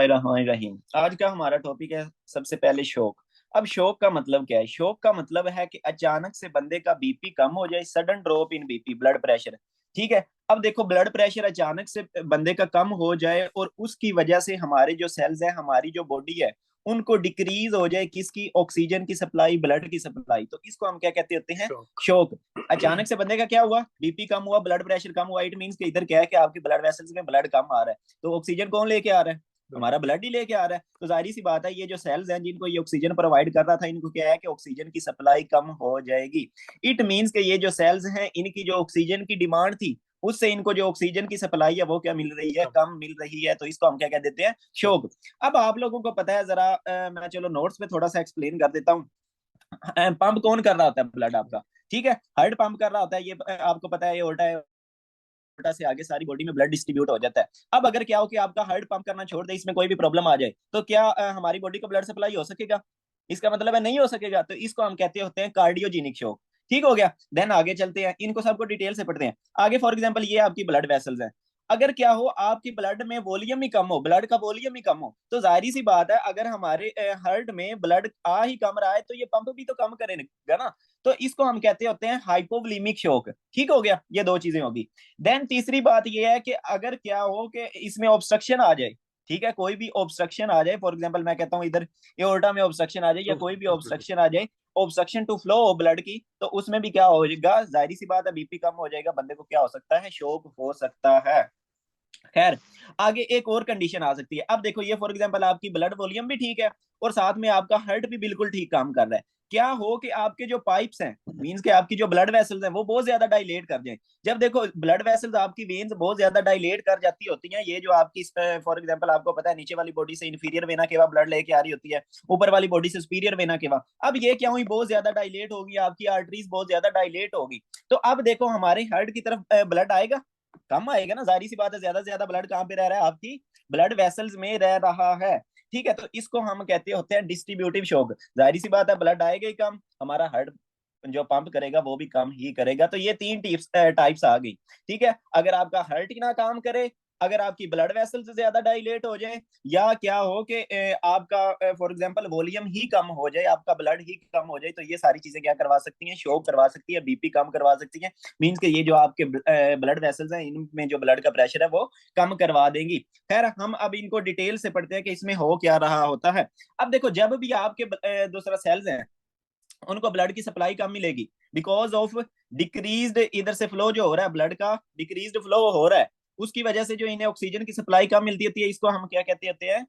रहीम। आज का हमारा टॉपिक है सबसे पहले शौक। अब शौक का मतलब क्या है? शौक का मतलब है कि अचानक से बंदे का बीपी कम हो जाए, sudden drop in BP, blood pressure. ठीक है। अब देखो, ब्लड प्रेशर अचानक से बंदे का कम हो जाए और उसकी वजह से हमारे जो सेल्स है, हमारी जो बॉडी है, उनको डिक्रीज हो जाए, किसकी? ऑक्सीजन की सप्लाई, ब्लड की सप्लाई। तो इसको हम क्या कहते होते हैं? शौक। शौक। अचानक से बंदे का क्या हुआ? बीपी कम हुआ, ब्लड प्रेशर कम हुआ। इट मीन्स कि इधर क्या है कि आपके ब्लड वेसल्स में ब्लड कम आ रहा है। तो ऑक्सीजन कौन लेके आ रहा है? हमारा ब्लड ही लेके आ रहा है। तो जाहिर सी बात है, ये जो सेल्स हैं जिनको ये ऑक्सीजन प्रोवाइड कर रहा था, इनको क्या है कि ऑक्सीजन की सप्लाई कम हो जाएगी। इट मीन्स कि ये जो सेल्स हैं, इनकी जो ऑक्सीजन की डिमांड थी, उससे इनको जो ऑक्सीजन की सप्लाई है वो क्या मिल रही है? कम। कम मिल रही है। तो इसको हम क्या कह देते हैं? शौक। शोक। अब आप लोगों को पता है, जरा मैं चलो नोट्स पे थोड़ा सा एक्सप्लेन कर देता हूँ। पंप कौन कर रहा होता है ब्लड आपका? ठीक है, हार्ट पंप कर रहा होता है। ये आपको पता है, ये उल्टा है, से आगे सारी बॉडी में ब्लड डिस्ट्रीब्यूट हो जाता है। अब अगर क्या हो कि आपका हार्ट पंप करना छोड़ दे, इसमें कोई भी प्रॉब्लम आ जाए, तो क्या हमारी बॉडी को ब्लड सप्लाई हो सकेगा? इसका मतलब है नहीं हो सकेगा। तो इसको हम कहते होते हैं कार्डियोजेनिक शॉक। ठीक हो गया। देन आगे चलते हैं, इनको सबको डिटेल से पढ़ते हैं। आगे फॉर एग्जांपल ये आपकी ब्लड वेसल्स हैं। अगर क्या हो, आपकी ब्लड में वॉल्यूम ही कम हो, ब्लड का वॉल्यूम ही कम हो, तो जाहिर सी बात है, अगर हमारे हार्ट में ब्लड आ ही कम रहा है, तो ये पंप भी तो कम करेगा ना। तो इसको हम कहते होते हैं हाइपोवोलेमिक शॉक। ठीक हो गया, ये दो चीजें होगी। देन तीसरी बात यह है कि अगर क्या हो कि इसमें ऑब्स्ट्रक्शन आ जाए। ठीक है, कोई भी ऑब्स्ट्रक्शन आ जाए, फॉर एग्जांपल मैं कहता हूं इधर एओर्टा में ऑब्स्ट्रक्शन आ जाए, या कोई भी ऑब्स्ट्रक्शन आ जाए, ऑब्स्ट्रक्शन टू फ्लो हो ब्लड की, तो उसमें भी क्या हो जाएगा? जाहिर सी बात है, बीपी कम हो जाएगा, बंदे को क्या हो सकता है? शोक हो सकता है। खैर, आगे एक और कंडीशन आ सकती है। अब देखो, ये फॉर एग्जांपल आपकी ब्लड वॉल्यूम भी ठीक है और साथ में आपका हार्ट भी बिल्कुल ठीक काम कर रहा है। क्या हो कि आपके जो पाइप्स हैं, मींस के आपकी जो ब्लड वेसल्स हैं, वो बहुत ज्यादा डायलेट कर जाए। जब देखो ब्लड वेसल्स, आपकी वेन्स बहुत ज्यादा डायलेट कर जाती होती हैं, ये जो आपकी फॉर एग्जांपल आपको पता है, नीचे वाली बॉडी से इंफीरियर वेना केवा ब्लड लेके आ रही होती है, ऊपर वाली बॉडी से सुपीरियर वेना केवा। अब ये क्या हुई? बहुत ज्यादा डायलेट होगी, आपकी आर्टरीज बहुत ज्यादा डायलेट होगी। तो अब देखो, हमारे हार्ट की तरफ ब्लड आएगा? कम आएगा ना। जाहिर सी बात है, ज्यादा से ज्यादा ब्लड कहाँ पे रह रहा है? आपकी ब्लड वेसल्स में रह रहा है। ठीक है, तो इसको हम कहते होते हैं डिस्ट्रीब्यूटिव शॉक। जाहिर सी बात है, ब्लड आएगा ही कम, हमारा हार्ट जो पंप करेगा वो भी कम ही करेगा। तो ये तीन टाइप्स आ गई। ठीक है, अगर आपका हार्ट ही ना काम करे, अगर आपकी ब्लड वेसल से ज्यादा डायलेट हो जाए, या क्या हो कि आपका फॉर एग्जांपल वॉल्यूम ही कम हो जाए, आपका ब्लड ही कम हो जाए, तो ये सारी चीजें क्या करवा सकती हैं? शॉक करवा सकती है, बीपी कम करवा सकती है। मीन्स के ये जो आपके ब्लड वेसल्स हैं, इनमें जो ब्लड का प्रेशर है वो कम करवा देंगी। खैर, हम अब इनको डिटेल से पढ़ते हैं कि इसमें हो क्या रहा होता है। अब देखो, जब भी आपके दूसरा सेल्स हैं, उनको ब्लड की सप्लाई कम मिलेगी, बिकॉज ऑफ डिक्रीज्ड, इधर से फ्लो जो हो रहा है ब्लड का, डिक्रीज्ड फ्लो हो रहा है, उसकी वजह से जो इन्हें ऑक्सीजन की सप्लाई कम मिलती होती है, इसको हम क्या कहते होते हैं?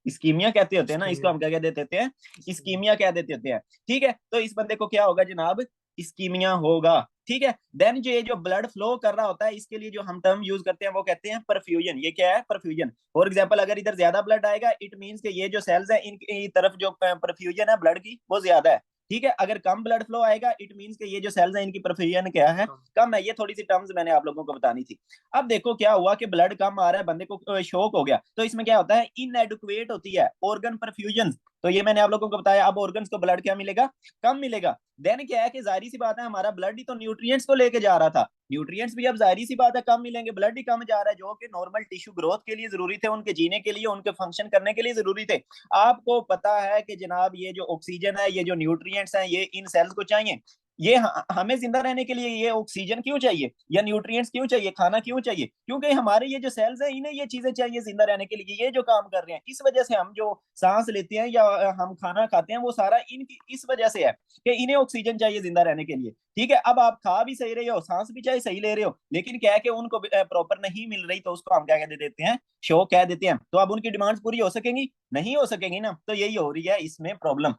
इस्कीमिया कहते होते हैं ना। इसको स्कीमिया। हम क्या कह देते होते हैं? इस्कीमिया कह देते होते हैं। ठीक है, तो इस बंदे को क्या होगा जनाब? इस्कीमिया होगा। ठीक है। देन जो ये जो ब्लड फ्लो कर रहा होता है, इसके लिए जो हम टर्म यूज करते हैं वो कहते हैं परफ्यूजन। ये क्या है? परफ्यूजन। फॉर एग्जांपल, अगर इधर ज्यादा ब्लड आएगा, इट मींस कि ये जो सेल्स है, इनकी तरफ जो परफ्यूजन है ब्लड की, वो ज्यादा है। ठीक है, अगर कम ब्लड फ्लो आएगा, इट मींस कि ये जो सेल्स है, इनकी परफ्यूजन क्या है? कम। कम है। ये थोड़ी सी टर्म्स मैंने आप लोगों को बतानी थी। अब देखो क्या हुआ कि ब्लड कम आ रहा है, बंदे को शौक हो गया, तो इसमें क्या होता है? इनएडुकुएट होती है ऑर्गन परफ्यूजन। तो ये मैंने आप लोगों को बताया, अब ऑर्गन्स को ब्लड क्या मिलेगा? कम मिलेगा। देन क्या है कि जाहिर सी बात है, हमारा ब्लड ही तो न्यूट्रिएंट्स को लेके जा रहा था, न्यूट्रिएंट्स भी अब जाहिर सी बात है कम मिलेंगे, ब्लड ही कम जा रहा है, जो कि नॉर्मल टिश्यू ग्रोथ के लिए जरूरी थे, उनके जीने के लिए, उनके फंक्शन करने के लिए जरूरी थे। आपको पता है कि जनाब, ये जो ऑक्सीजन है, ये जो न्यूट्रिएंट्स हैं, ये इन सेल्स को चाहिए। ये हमें जिंदा रहने के लिए ये ऑक्सीजन क्यों चाहिए, या न्यूट्रिएंट्स क्यों चाहिए, खाना क्यों चाहिए? क्योंकि हमारे ये जो सेल्स हैं, इन्हें ये चीजें चाहिए जिंदा रहने के लिए, ये जो काम कर रहे हैं। इस वजह से हम जो सांस लेते हैं या हम खाना खाते हैं, वो सारा इनकी इस वजह से है कि इन्हें ऑक्सीजन चाहिए जिंदा रहने के लिए। ठीक है, अब आप खा भी सही रहे हो, सांस भी चाहे सही ले रहे हो, लेकिन क्या है कि उनको प्रॉपर नहीं मिल रही, तो उसको हम क्या कह देते हैं? शो कह देते हैं। तो अब उनकी डिमांड्स पूरी हो सकेंगी? नहीं हो सकेंगी ना। तो यही हो रही है इसमें प्रॉब्लम।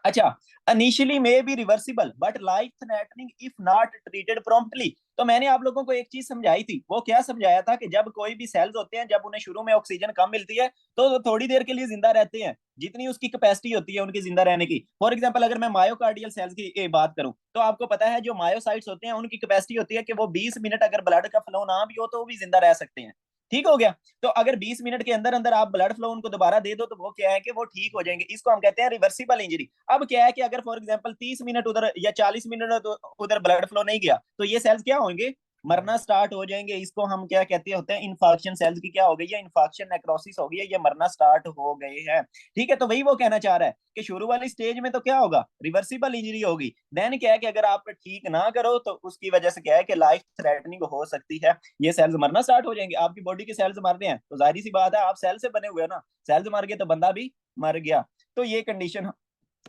अच्छा, initially may be reversible but life threatening if not treated promptly. तो मैंने आप लोगों को एक चीज समझाई थी, वो क्या समझाया था कि जब कोई भी सेल्स होते हैं, जब उन्हें शुरू में ऑक्सीजन कम मिलती है, तो थोड़ी देर के लिए जिंदा रहते हैं, जितनी उसकी कैपेसिटी होती है उनकी जिंदा रहने की। फॉर एग्जांपल, अगर मैं मायोकार्डियल सेल्स की बात करूं, तो आपको पता है जो मायोसाइट्स होते हैं, उनकी कैपेसिटी होती है कि वो 20 मिनट अगर ब्लड का फ्लो ना भी हो, तो वो भी जिंदा रह सकते हैं। ठीक हो गया। तो अगर 20 मिनट के अंदर अंदर आप ब्लड फ्लो उनको दोबारा दे दो, तो वो क्या है कि वो ठीक हो जाएंगे। इसको हम कहते हैं रिवर्सिबल इंजरी। अब क्या है कि अगर फॉर एग्जांपल 30 मिनट उधर या 40 मिनट उधर ब्लड फ्लो नहीं गया, तो ये सेल्स क्या होंगे? मरना स्टार्ट हो जाएंगे, इसको हम क्या कहते होते हैं, इन्फॉक्शन सेल्स की क्या हो गई है, इन्फॉक्शन नेक्रोसिस हो गई है, ये मरना स्टार्ट हो गए हैं। ठीक है, तो वही वो कहना चाह रहा है कि शुरू वाली स्टेज में तो क्या होगा, रिवर्सिबल इंजरी होगी। देन क्या है कि अगर आप ठीक ना करो तो उसकी वजह से क्या है कि लाइफ थ्रेटनिंग हो सकती है, ये सेल्स मरना स्टार्ट हो जाएंगे। आपकी बॉडी के सेल्स मर रहे हैं तो जाहिर सी बात है आप सेल से बने हुए हैं ना, सेल्स मर गए तो बंदा भी मर गया। तो ये कंडीशन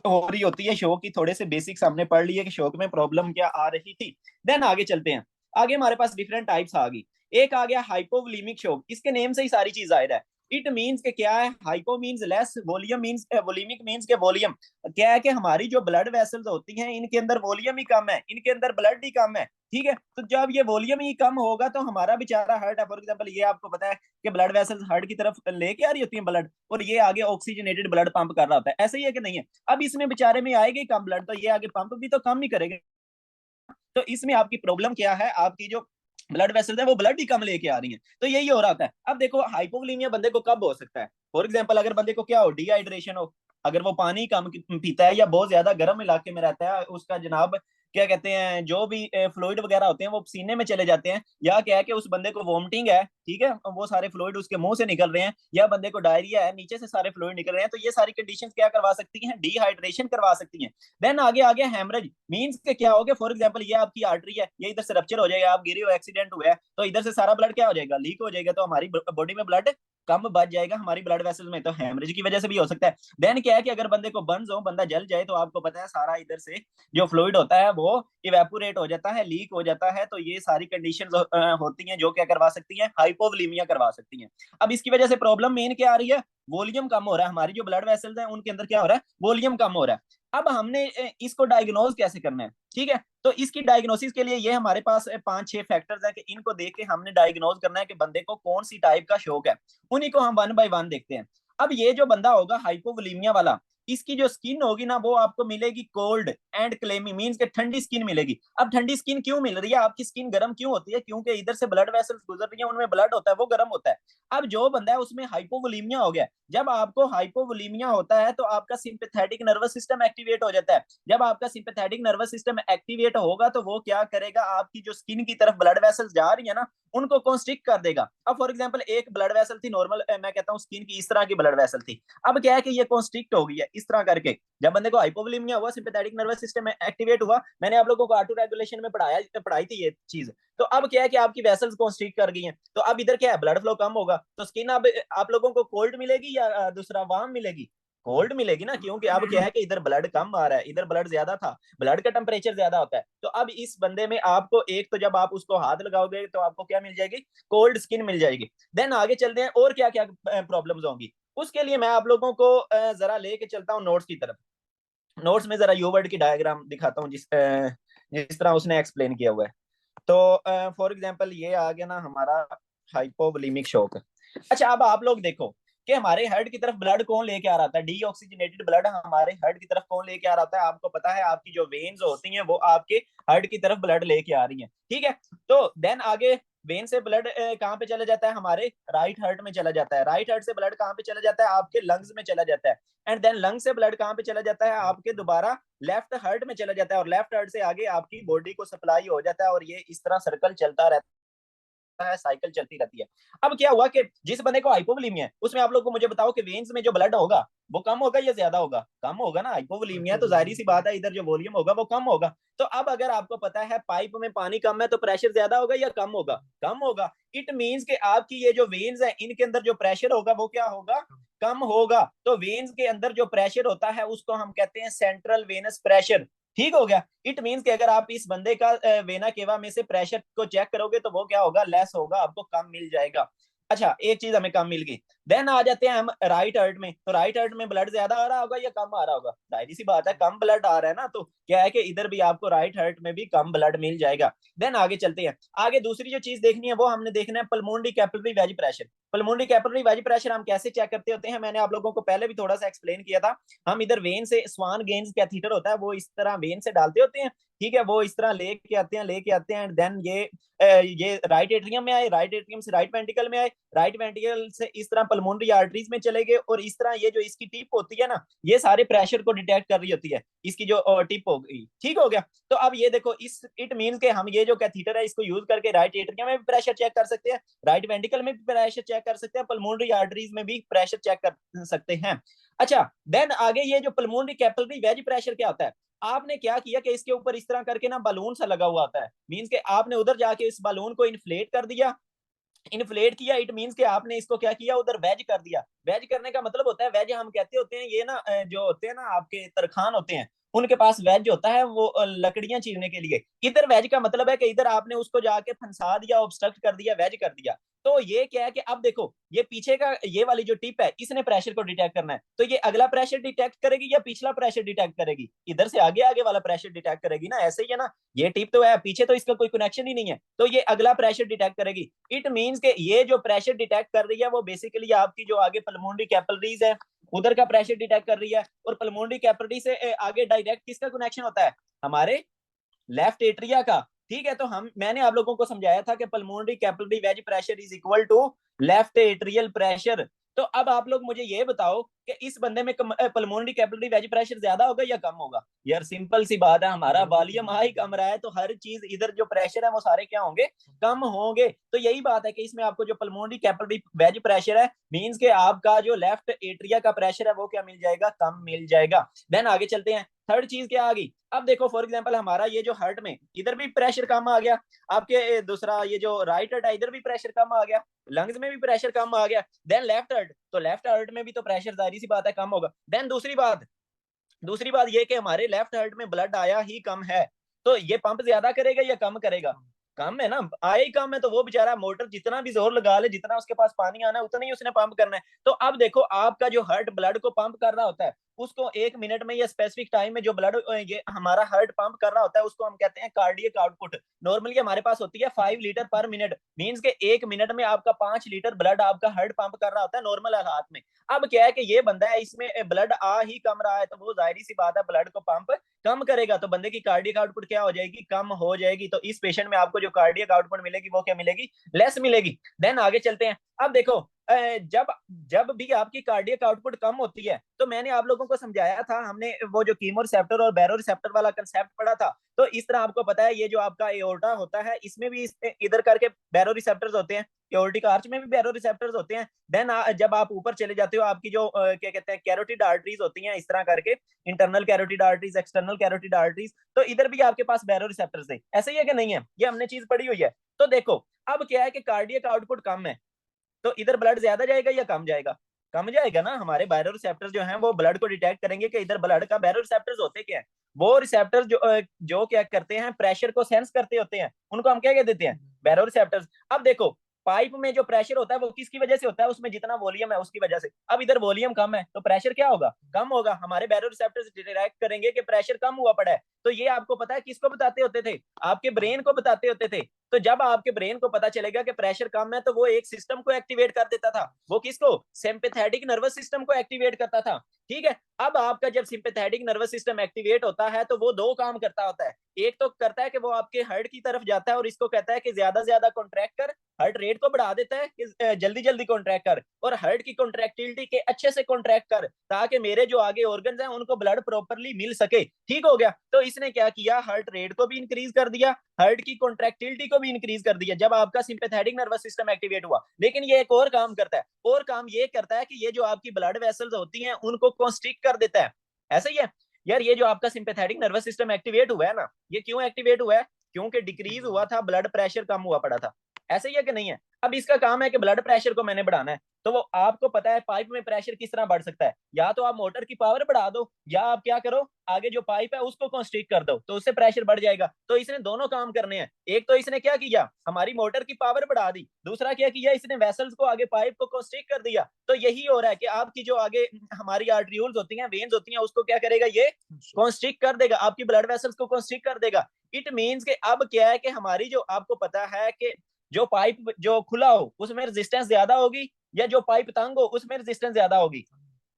हो रही होती है शोक की। थोड़े से बेसिक्स हमने पढ़ लिए कि शोक में प्रॉब्लम क्या आ रही थी। देन आगे चलते हैं। आगे हमारे पास डिफरेंट टाइप्स आ गई। एक आ गया हाइपोवोलेमिक शोक, इसके नेम से ही सारी चीज जाहिर है। इट मींस के क्या है, hypo means less, volume means volemic means के वॉल्यूम। क्या है कि हमारी जो ब्लड वेसल्स होती हैं इनके अंदर वॉल्यूम ही कम है, इनके अंदर ब्लड ही कम है। ठीक है, तो जब ये वॉल्यूम ही कम होगा तो हमारा बेचारा हार्ट है, फॉर एग्जांपल ये आपको पता है कि ब्लड वेसल्स हार्ट की तरफ लेके आ रही होती है ब्लड, और ये आगे ऑक्सीजनेटेड ब्लड पंप कर रहा होता है, ऐसे ही है कि नहीं है। अब इसमें बेचारे में आएगी कम ब्लड तो ये आगे पंप भी तो कम ही करेगा। तो इसमें आपकी प्रॉब्लम क्या है, आपकी जो ब्लड वेसल्स है वो ब्लड ही कम लेके आ रही है, तो यही हो रहा होता है। अब देखो हाइपोवोलेमिया बंदे को कब हो सकता है, फॉर एग्जांपल अगर बंदे को क्या हो, डिहाइड्रेशन हो, अगर वो पानी कम पीता है या बहुत ज्यादा गर्म इलाके में रहता है, उसका जनाब क्या कहते हैं जो भी फ्लूइड वगैरह होते हैं वो सीने में चले जाते हैं, या क्या है कि उस बंदे को वॉमिटिंग है, ठीक है, वो सारे फ्लूइड उसके मुंह से निकल रहे हैं, या बंदे को डायरिया है, नीचे से सारे फ्लूइड निकल रहे हैं, तो ये सारी कंडीशंस क्या करवा सकती हैं, डिहाइड्रेशन करवा सकती हैं। देन आगे आगे हेमरेज मींस के क्या हो गया, फॉर एग्जांपल ये आपकी आर्टरी है, ये इधर से रप्चर हो जाएगा, आप गिरे हो, एक्सीडेंट हुआ है, तो इधर से सारा ब्लड क्या हो जाएगा, लीक हो जाएगा, तो हमारी बॉडी में ब्लड कम बच जाएगा हमारी ब्लड वेसल में, तो हेमरेज की वजह से भी हो सकता है। देन क्या है कि अगर बंदे को बर्न्स हो, बंदा जल जाए, तो आपको पता है सारा इधर से जो फ्लूइड होता है वो इवेपोरेट हो जाता है, लीक हो जाता है, तो ये सारी कंडीशंस होती हैं जो क्या करवा सकती हैं, हाइपोवोलेमिया करवा सकती हैं। अब इसकी वजह से प्रॉब्लम मेन क्या आ रही है, वॉल्यूम कम हो रहा है, हमारी जो ब्लड वेसल्स हैं उनके अंदर क्या हो रहा है, वॉल्यूम कम हो रहा है। अब हमने इसको डायग्नोज कैसे करना है, ठीक है, तो इसकी डायग्नोसिस के लिए ये हमारे पास 5-6 फैक्टर्स हैं कि इनको देख के हमने डायग्नोज करना है कि बंदे को कौन सी टाइप का शौक है, उन्हीं को हम वन बाय वन देखते हैं। अब ये जो बंदा होगा हाइपोवोलेमिया वाला, इसकी जो स्किन होगी ना वो आपको मिलेगी कोल्ड एंड क्लेमी, मींस के ठंडी स्किन मिलेगी। अब ठंडी स्किन क्यों मिल रही है, आपकी स्किन गर्म क्यों होती है, क्योंकि इधर से ब्लड वेसल्स गुजर रही है, उनमें ब्लड होता है वो गर्म होता है। अब जो बंदा है उसमें हाइपोवोलेमिया हो गया, जब आपको हाइपोवोलेमिया होता है तो आपका सिंपैथेटिक नर्वस सिस्टम एक्टिवेट हो जाता है। जब आपका सिंपैथेटिक नर्वस सिस्टम एक्टिवेट होगा तो वो क्या करेगा, आपकी जो स्किन की तरफ ब्लड वेसल्स जा रही है ना उनको कॉन्स्ट्रिक्ट कर देगा। अब फॉर एग्जांपल एक ब्लड वेसल थी नॉर्मल, मैं कहता हूँ स्किन की इस तरह की ब्लड वेसल थी, अब क्या है कि ये कॉन्स्ट्रिक्ट हो गई है इस तरह करके। जब बंदे को हाइपोवोलेमिया हुआ, सिंपैथेटिक नर्वस सिस्टम एक्टिवेट हुआ, मैंने आप लोगों को ऑटो रेगुलेशन में पढ़ाई थी ये चीज। तो अब क्या है कि आपकी वेसल्स कॉन्स्ट्रिक्ट कर गई हैं, तो अब इधर क्या है, ब्लड फ्लो कम होगा, तो स्किन अब आप लोगों को कोल्ड मिलेगी या दूसरा वार्म मिलेगी, कोल्ड मिलेगी ना, क्योंकि अब क्या है कि इधर ब्लड कम आ रहा है, इधर ब्लड ज्यादा था, ब्लड का टेम्परेचर ज्यादा होता है। तो अब इस बंदे में आपको एक तो जब आप उसको हाथ लगाओगे तो आपको क्या मिल जाएगी, कोल्ड स्किन मिल जाएगी। देन आगे चलते हैं और क्या क्या प्रॉब्लम्स होंगी, उसके लिए मैं आप लोगों को जरा लेके चलता हूँ नोट्स की तरफ। नोट्स में जरा यूवर्ड की डायग्राम दिखाता हूँ जिस तरह उसने एक्सप्लेन किया हुआ है। तो फॉर एग्जांपल ये आ गया ना हमारा हाइपोवोलेमिक शॉक। अच्छा, अब आप लोग देखो कि हमारे हार्ट की तरफ ब्लड कौन लेके आ रहा था, डीऑक्सीजनेटेड ब्लड हमारे हार्ट की तरफ कौन लेके आ रहा था, आपको पता है आपकी जो वेन्स होती हैं वो आपके हार्ट की तरफ ब्लड लेके आ रही हैं, ठीक है। तो देन आगे वेन से ब्लड कहाँ पे चला जाता है, हमारे राइट हार्ट में चला जाता है, राइट हार्ट से ब्लड कहाँ पे चला जाता है, आपके लंग्स में चला जाता है, एंड देन लंग से ब्लड कहाँ पे चला जाता है, आपके दोबारा लेफ्ट हार्ट में चला जाता है, और लेफ्ट हार्ट से आगे आपकी बॉडी को सप्लाई हो जाता है, और ये इस तरह सर्कल चलता रहता है, साइकिल चलती रहती है। अब क्या हुआ कि जिस बंदे को हाइपोवोलेमिया है उसमें आप लोग को मुझे बताओ कि वेन्स में जो ब्लड होगा वो कम होगा या ज्यादा होगा, कम होगा ना, हाइपोवोलेमिया तो जाहिर सी बात है इधर जो वॉल्यूम होगा वो कम होगा। तो अब अगर आपको पता है पाइप में पानी कम है तो प्रेशर ज्यादा होगा या कम होगा, कम होगा। इट मींस कि आपकी ये जो वेन्स है इनके अंदर जो प्रेशर होगा वो क्या होगा, कम होगा। तो वेन्स के अंदर जो प्रेशर होता है उसको हम कहते हैं सेंट्रल वेनस प्रेशर, ठीक हो गया। इट मींस कि अगर आप इस बंदे का वेना केवा में से प्रेशर को चेक करोगे तो वो क्या होगा, लेस होगा, आपको कम मिल जाएगा। अच्छा, एक चीज हमें कम मिल गई। देन आ जाते हैं हम राइट हार्ट में, तो राइट हार्ट में ब्लड ज्यादा आ रहा होगा या कम आ रहा होगा, जाहिर सी बात है कम ब्लड आ रहा है ना, तो क्या है कि इधर भी आपको राइट हार्ट में भी कम ब्लड मिल जाएगा। देन आगे चलते हैं, आगे दूसरी जो चीज देखनी है वो हमने देखना है pulmonary capillary wedge pressure. Pulmonary capillary wedge pressure हम कैसे चेक करते होते हैं, मैंने आप लोगों को पहले भी थोड़ा सा एक्सप्लेन किया था। हम इधर वेन से स्वान गेन्स कैथीटर होता है वो इस तरह वेन से डालते होते हैं, ठीक है, वो इस तरह लेके आते हैं एंड देन ये राइट एट्रियम में आए, राइट एट्रियम से राइट वेंट्रिकल में आए, राइट वेंट्रिकल से इस तरह पल्मोनरी आर्टरीज में चले गए, और इस तरह ये जो इसकी टिप होती है ना, ये सारे प्रेशर को डिटेक्ट कर रही होती है, इसकी जो टिप हो गई। ठीक हो गया। तो अब ये देखो, इस इट मींस के हम ये जो कैथीटर है इसको यूज करके राइट एट्रियम में भी प्रेशर चेक कर सकते हैं, राइट वेंट्रिकल में भी प्रेशर चेक कर सकते हैं, पल्मोनरी आर्टरीज में भी प्रेशर चेक कर सकते हैं। अच्छा, देन आगे ये जो पल्मोनरी कैपिलरी वेज प्रेशर क्या होता है, आपने क्या किया कि इसके ऊपर इस तरह करके ना बलून सा लगा हुआ होता है, मींस के आपने उधर जाके इस बलून को इन्फ्लेट कर दिया, इन्फ्लेट किया, इट मींस कि आपने इसको क्या किया, उधर वेज कर दिया। वेज करने का मतलब होता है, वेज हम कहते होते हैं ये ना जो होते हैं ना आपके तरखान होते हैं, उनके पास वेज होता है वो लकड़ियां चीरने के लिए। इधर वेज का मतलब है कि इधर आपने उसको जाके फंसा दिया, ऑब्स्ट्रक्ट कर दिया, वेज कर दिया। तो ये क्या है कि अब देखो, ये पीछे का ये वाली जो टिप है इसने प्रेशर को डिटेक्ट करना है, तो ये अगला प्रेशर डिटेक्ट करेगी या पिछला प्रेशर डिटेक्ट करेगी, इधर से आगे आगे वाला प्रेशर डिटेक्ट करेगी ना, ऐसे ही है ना। ये टिप तो है, पीछे तो इसका कोई कनेक्शन ही नहीं है, तो ये अगला प्रेशर डिटेक्ट करेगी। इट मींस के ये जो प्रेशर डिटेक्ट कर रही है वो बेसिकली आपकी जो आगे पल्मोनरी कैपिलरीज है उधर का प्रेशर डिटेक्ट कर रही है, और पल्मोनरी कैपिलरी से आगे डायरेक्ट किसका कनेक्शन होता है, हमारे लेफ्ट एट्रिया का। ठीक है, तो मैंने आप लोगों को समझाया था कि pulmonary capillary wedge pressure is equal to left atrial pressure. तो अब आप लोग मुझे ये बताओ कि इस बंदे में पल्मोनरी कैपिलरी वेज प्रेशर ज्यादा होगा या कम होगा। यार सिंपल सी बात है, हमारा वॉल्यूम हाई कम रहा है, तो हर चीज इधर जो प्रेशर है वो सारे क्या होंगे, कम होंगे। तो यही बात है कि इसमें आपको जो पल्मोनरी कैपिलरी वेज प्रेशर है, मींस के आपका जो लेफ्ट एट्रिया का प्रेशर है वो क्या मिल जाएगा, कम मिल जाएगा। देन आगे चलते हैं, थर्ड चीज क्या आ गई। अब देखो फॉर एग्जांपल हमारा ये जो हार्ट में इधर भी प्रेशर कम आ गया, आपके दूसरा ये जो राइट हार्ट है इधर भी प्रेशर कम आ गया, लंग्स में भी प्रेशर कम आ गया। देन लेफ्ट हार्ट, तो लेफ्ट हार्ट में भी तो प्रेशर जाहिर सी बात है कम होगा। देन दूसरी बात ये कि हमारे लेफ्ट हार्ट में ब्लड आया ही कम है, तो ये पंप ज्यादा करेगा या कम करेगा, कम है ना, आया ही कम है, तो वो बेचारा मोटर जितना भी जोर लगा ले, जितना उसके पास पानी आना है उतना ही उसने पंप करना है। तो अब देखो, आपका जो हार्ट ब्लड को पंप कर रहा होता है, उसको एक मिनट में या स्पेसिफिक टाइम में जो ब्लड ये हमारा हार्ट पंप कर रहा होता है उसको हम कहते हैं कार्डियक आउटपुट। नॉर्मली हमारे पास होती है 5 लीटर पर मिनट, मींस के एक मिनट में आपका 5 लीटर ब्लड आपका हार्ट पंप कर रहा होता है नॉर्मल हालात में। अब क्या है कि ये बंदा है, इसमें ब्लड आ ही कम रहा है, तो वो जाहिर सी बात है ब्लड को पंप कम करेगा, तो बंदे की कार्डियक आउटपुट क्या हो जाएगी, कम हो जाएगी। तो इस पेशेंट में आपको जो कार्डियक आउटपुट मिलेगी वो क्या मिलेगी, लेस मिलेगी। देन आगे चलते हैं। अब देखो, जब जब भी आपकी कार्डियक आउटपुट कम होती है, तो मैंने आप लोगों को समझाया था, हमने वो जो कीमो रिसेप्टर और बैरो रिसेप्टर वाला कंसेप्ट पढ़ा था। तो इस तरह आपको पता है ये जो आपका एओर्टा होता है इसमें भी इधर करके बैरो रिसेप्टर्स होते हैं, एओर्टिक आर्च में भी बैरो रिसेप्टर्स होते हैं। देन जब आप ऊपर चले जाते हो, आपकी जो क्या कहते हैं कैरोटिड आर्टरीज होती हैं इस तरह करके, internal carotid arteries, external carotid arteries, तो इधर भी आपके पास बैरो रिसेप्टर्स है। ऐसा ही है कि नहीं है, ये हमने चीज पढ़ी हुई है। तो देखो, अब क्या है कि कार्डियक आउटपुट कम है, तो इधर ब्लड ज्यादा जाएगा या कम जाएगा, कम जाएगा ना। हमारे बायरो रिसेप्टर्स जो हैं वो ब्लड को डिटेक्ट करेंगे कि इधर ब्लड का, बायरो रिसेप्टर्स होते क्या है, वो रिसेप्टर्स जो क्या करते हैं, प्रेशर को सेंस करते होते हैं, उनको हम क्या कह देते हैं, बायरो रिसेप्टर्स। अब देखो, पाइप में जो प्रेशर होता है वो किसकी वजह से होता है, उसमें जितना वॉल्यूम है उसकी वजह से। अब इधर वॉल्यूम कम है तो प्रेशर क्या होगा, कम होगा। हमारे बैरो रिसेप्टर्स डिटेक्ट करेंगे कि प्रेशर कम हुआ पड़ा है, तो ये आपको पता है किसको बताते होते थे, आपके ब्रेन को बताते होते थे। तो जब आपके ब्रेन को पता चलेगा कि प्रेशर कम है, तो वो एक सिस्टम को एक्टिवेट कर देता था, वो किसको, सिंपैथेटिक नर्वस सिस्टम को एक्टिवेट करता था। ठीक है, अब आपका जब सिंपैथेटिक नर्वस सिस्टम एक्टिवेट होता है तो वो दो काम करता होता है। एक तो करता है कि वो आपके हार्ट की तरफ जाता है और इसको कहता है कि ज्यादा ज्यादा कॉन्ट्रैक्ट कर, हार्ट रेट को बढ़ा देता है कि जल्दी जल्दी कॉन्ट्रैक्ट कर, और हार्ट की कॉन्ट्रैक्टिलिटी के अच्छे से कॉन्ट्रैक्ट कर, ताकि मेरे जो आगे ऑर्गन्स हैं उनको ब्लड प्रॉपरली मिल सके। ठीक हो गया, तो इसने क्या किया, हार्ट रेट को भी इंक्रीज कर दिया, हार्ट की कॉन्ट्रैक्टिलिटी को भी इंक्रीज कर दिया जब आपका सिंपैथेटिक नर्वस सिस्टम एक्टिवेट हुआ। लेकिन ये एक और काम करता है, और काम ये करता है कि ये जो आपकी ब्लड वेसल्स होती हैं उनको कॉन्स्ट्रिक्ट कर देता है। ऐसा ही है यार, ये जो आपका सिंपैथेटिक नर्वस सिस्टम एक्टिवेट हुआ है ना, ये क्यों एक्टिवेट हुआ है, क्योंकि डिक्रीज हुआ था, ब्लड प्रेशर कम हुआ पड़ा था। ऐसा ही है कि नहीं है। अब इसका काम है कि ब्लड प्रेशर को मैंने बढ़ाना है, तो वो आपको पता है पाइप में प्रेशर किस तरह बढ़ सकता है, या तो आप मोटर की पावर बढ़ा दो, या आप क्या करो, आगे जो पाइप है उसको कॉन्स्ट्रिक्ट कर दो, तो उससे प्रेशर बढ़ जाएगा। तो इसने दोनों काम करने हैं, एक तो इसने क्या किया, हमारी मोटर की पावर बढ़ा दी, दूसरा क्या किया, इसने वेसल्स को आगे पाइप को कॉन्स्ट्रिक्ट कर दिया। तो यही हो रहा है कि आपकी जो आगे हमारी आर्ट्रियोल्स होती हैं, वेन्स होती हैं, उसको क्या करेगा, ये कॉन्स्ट्रिक्ट कर देगा, आपकी ब्लड वेसल्स को कॉन्स्ट्रिक्ट कर देगा। इट मीन्स के अब क्या है कि हमारी जो, आपको पता है कि जो पाइप जो खुला हो उसमें रेजिस्टेंस ज्यादा होगी, या जो पाइप तंग हो उसमें रेजिस्टेंस ज्यादा होगी,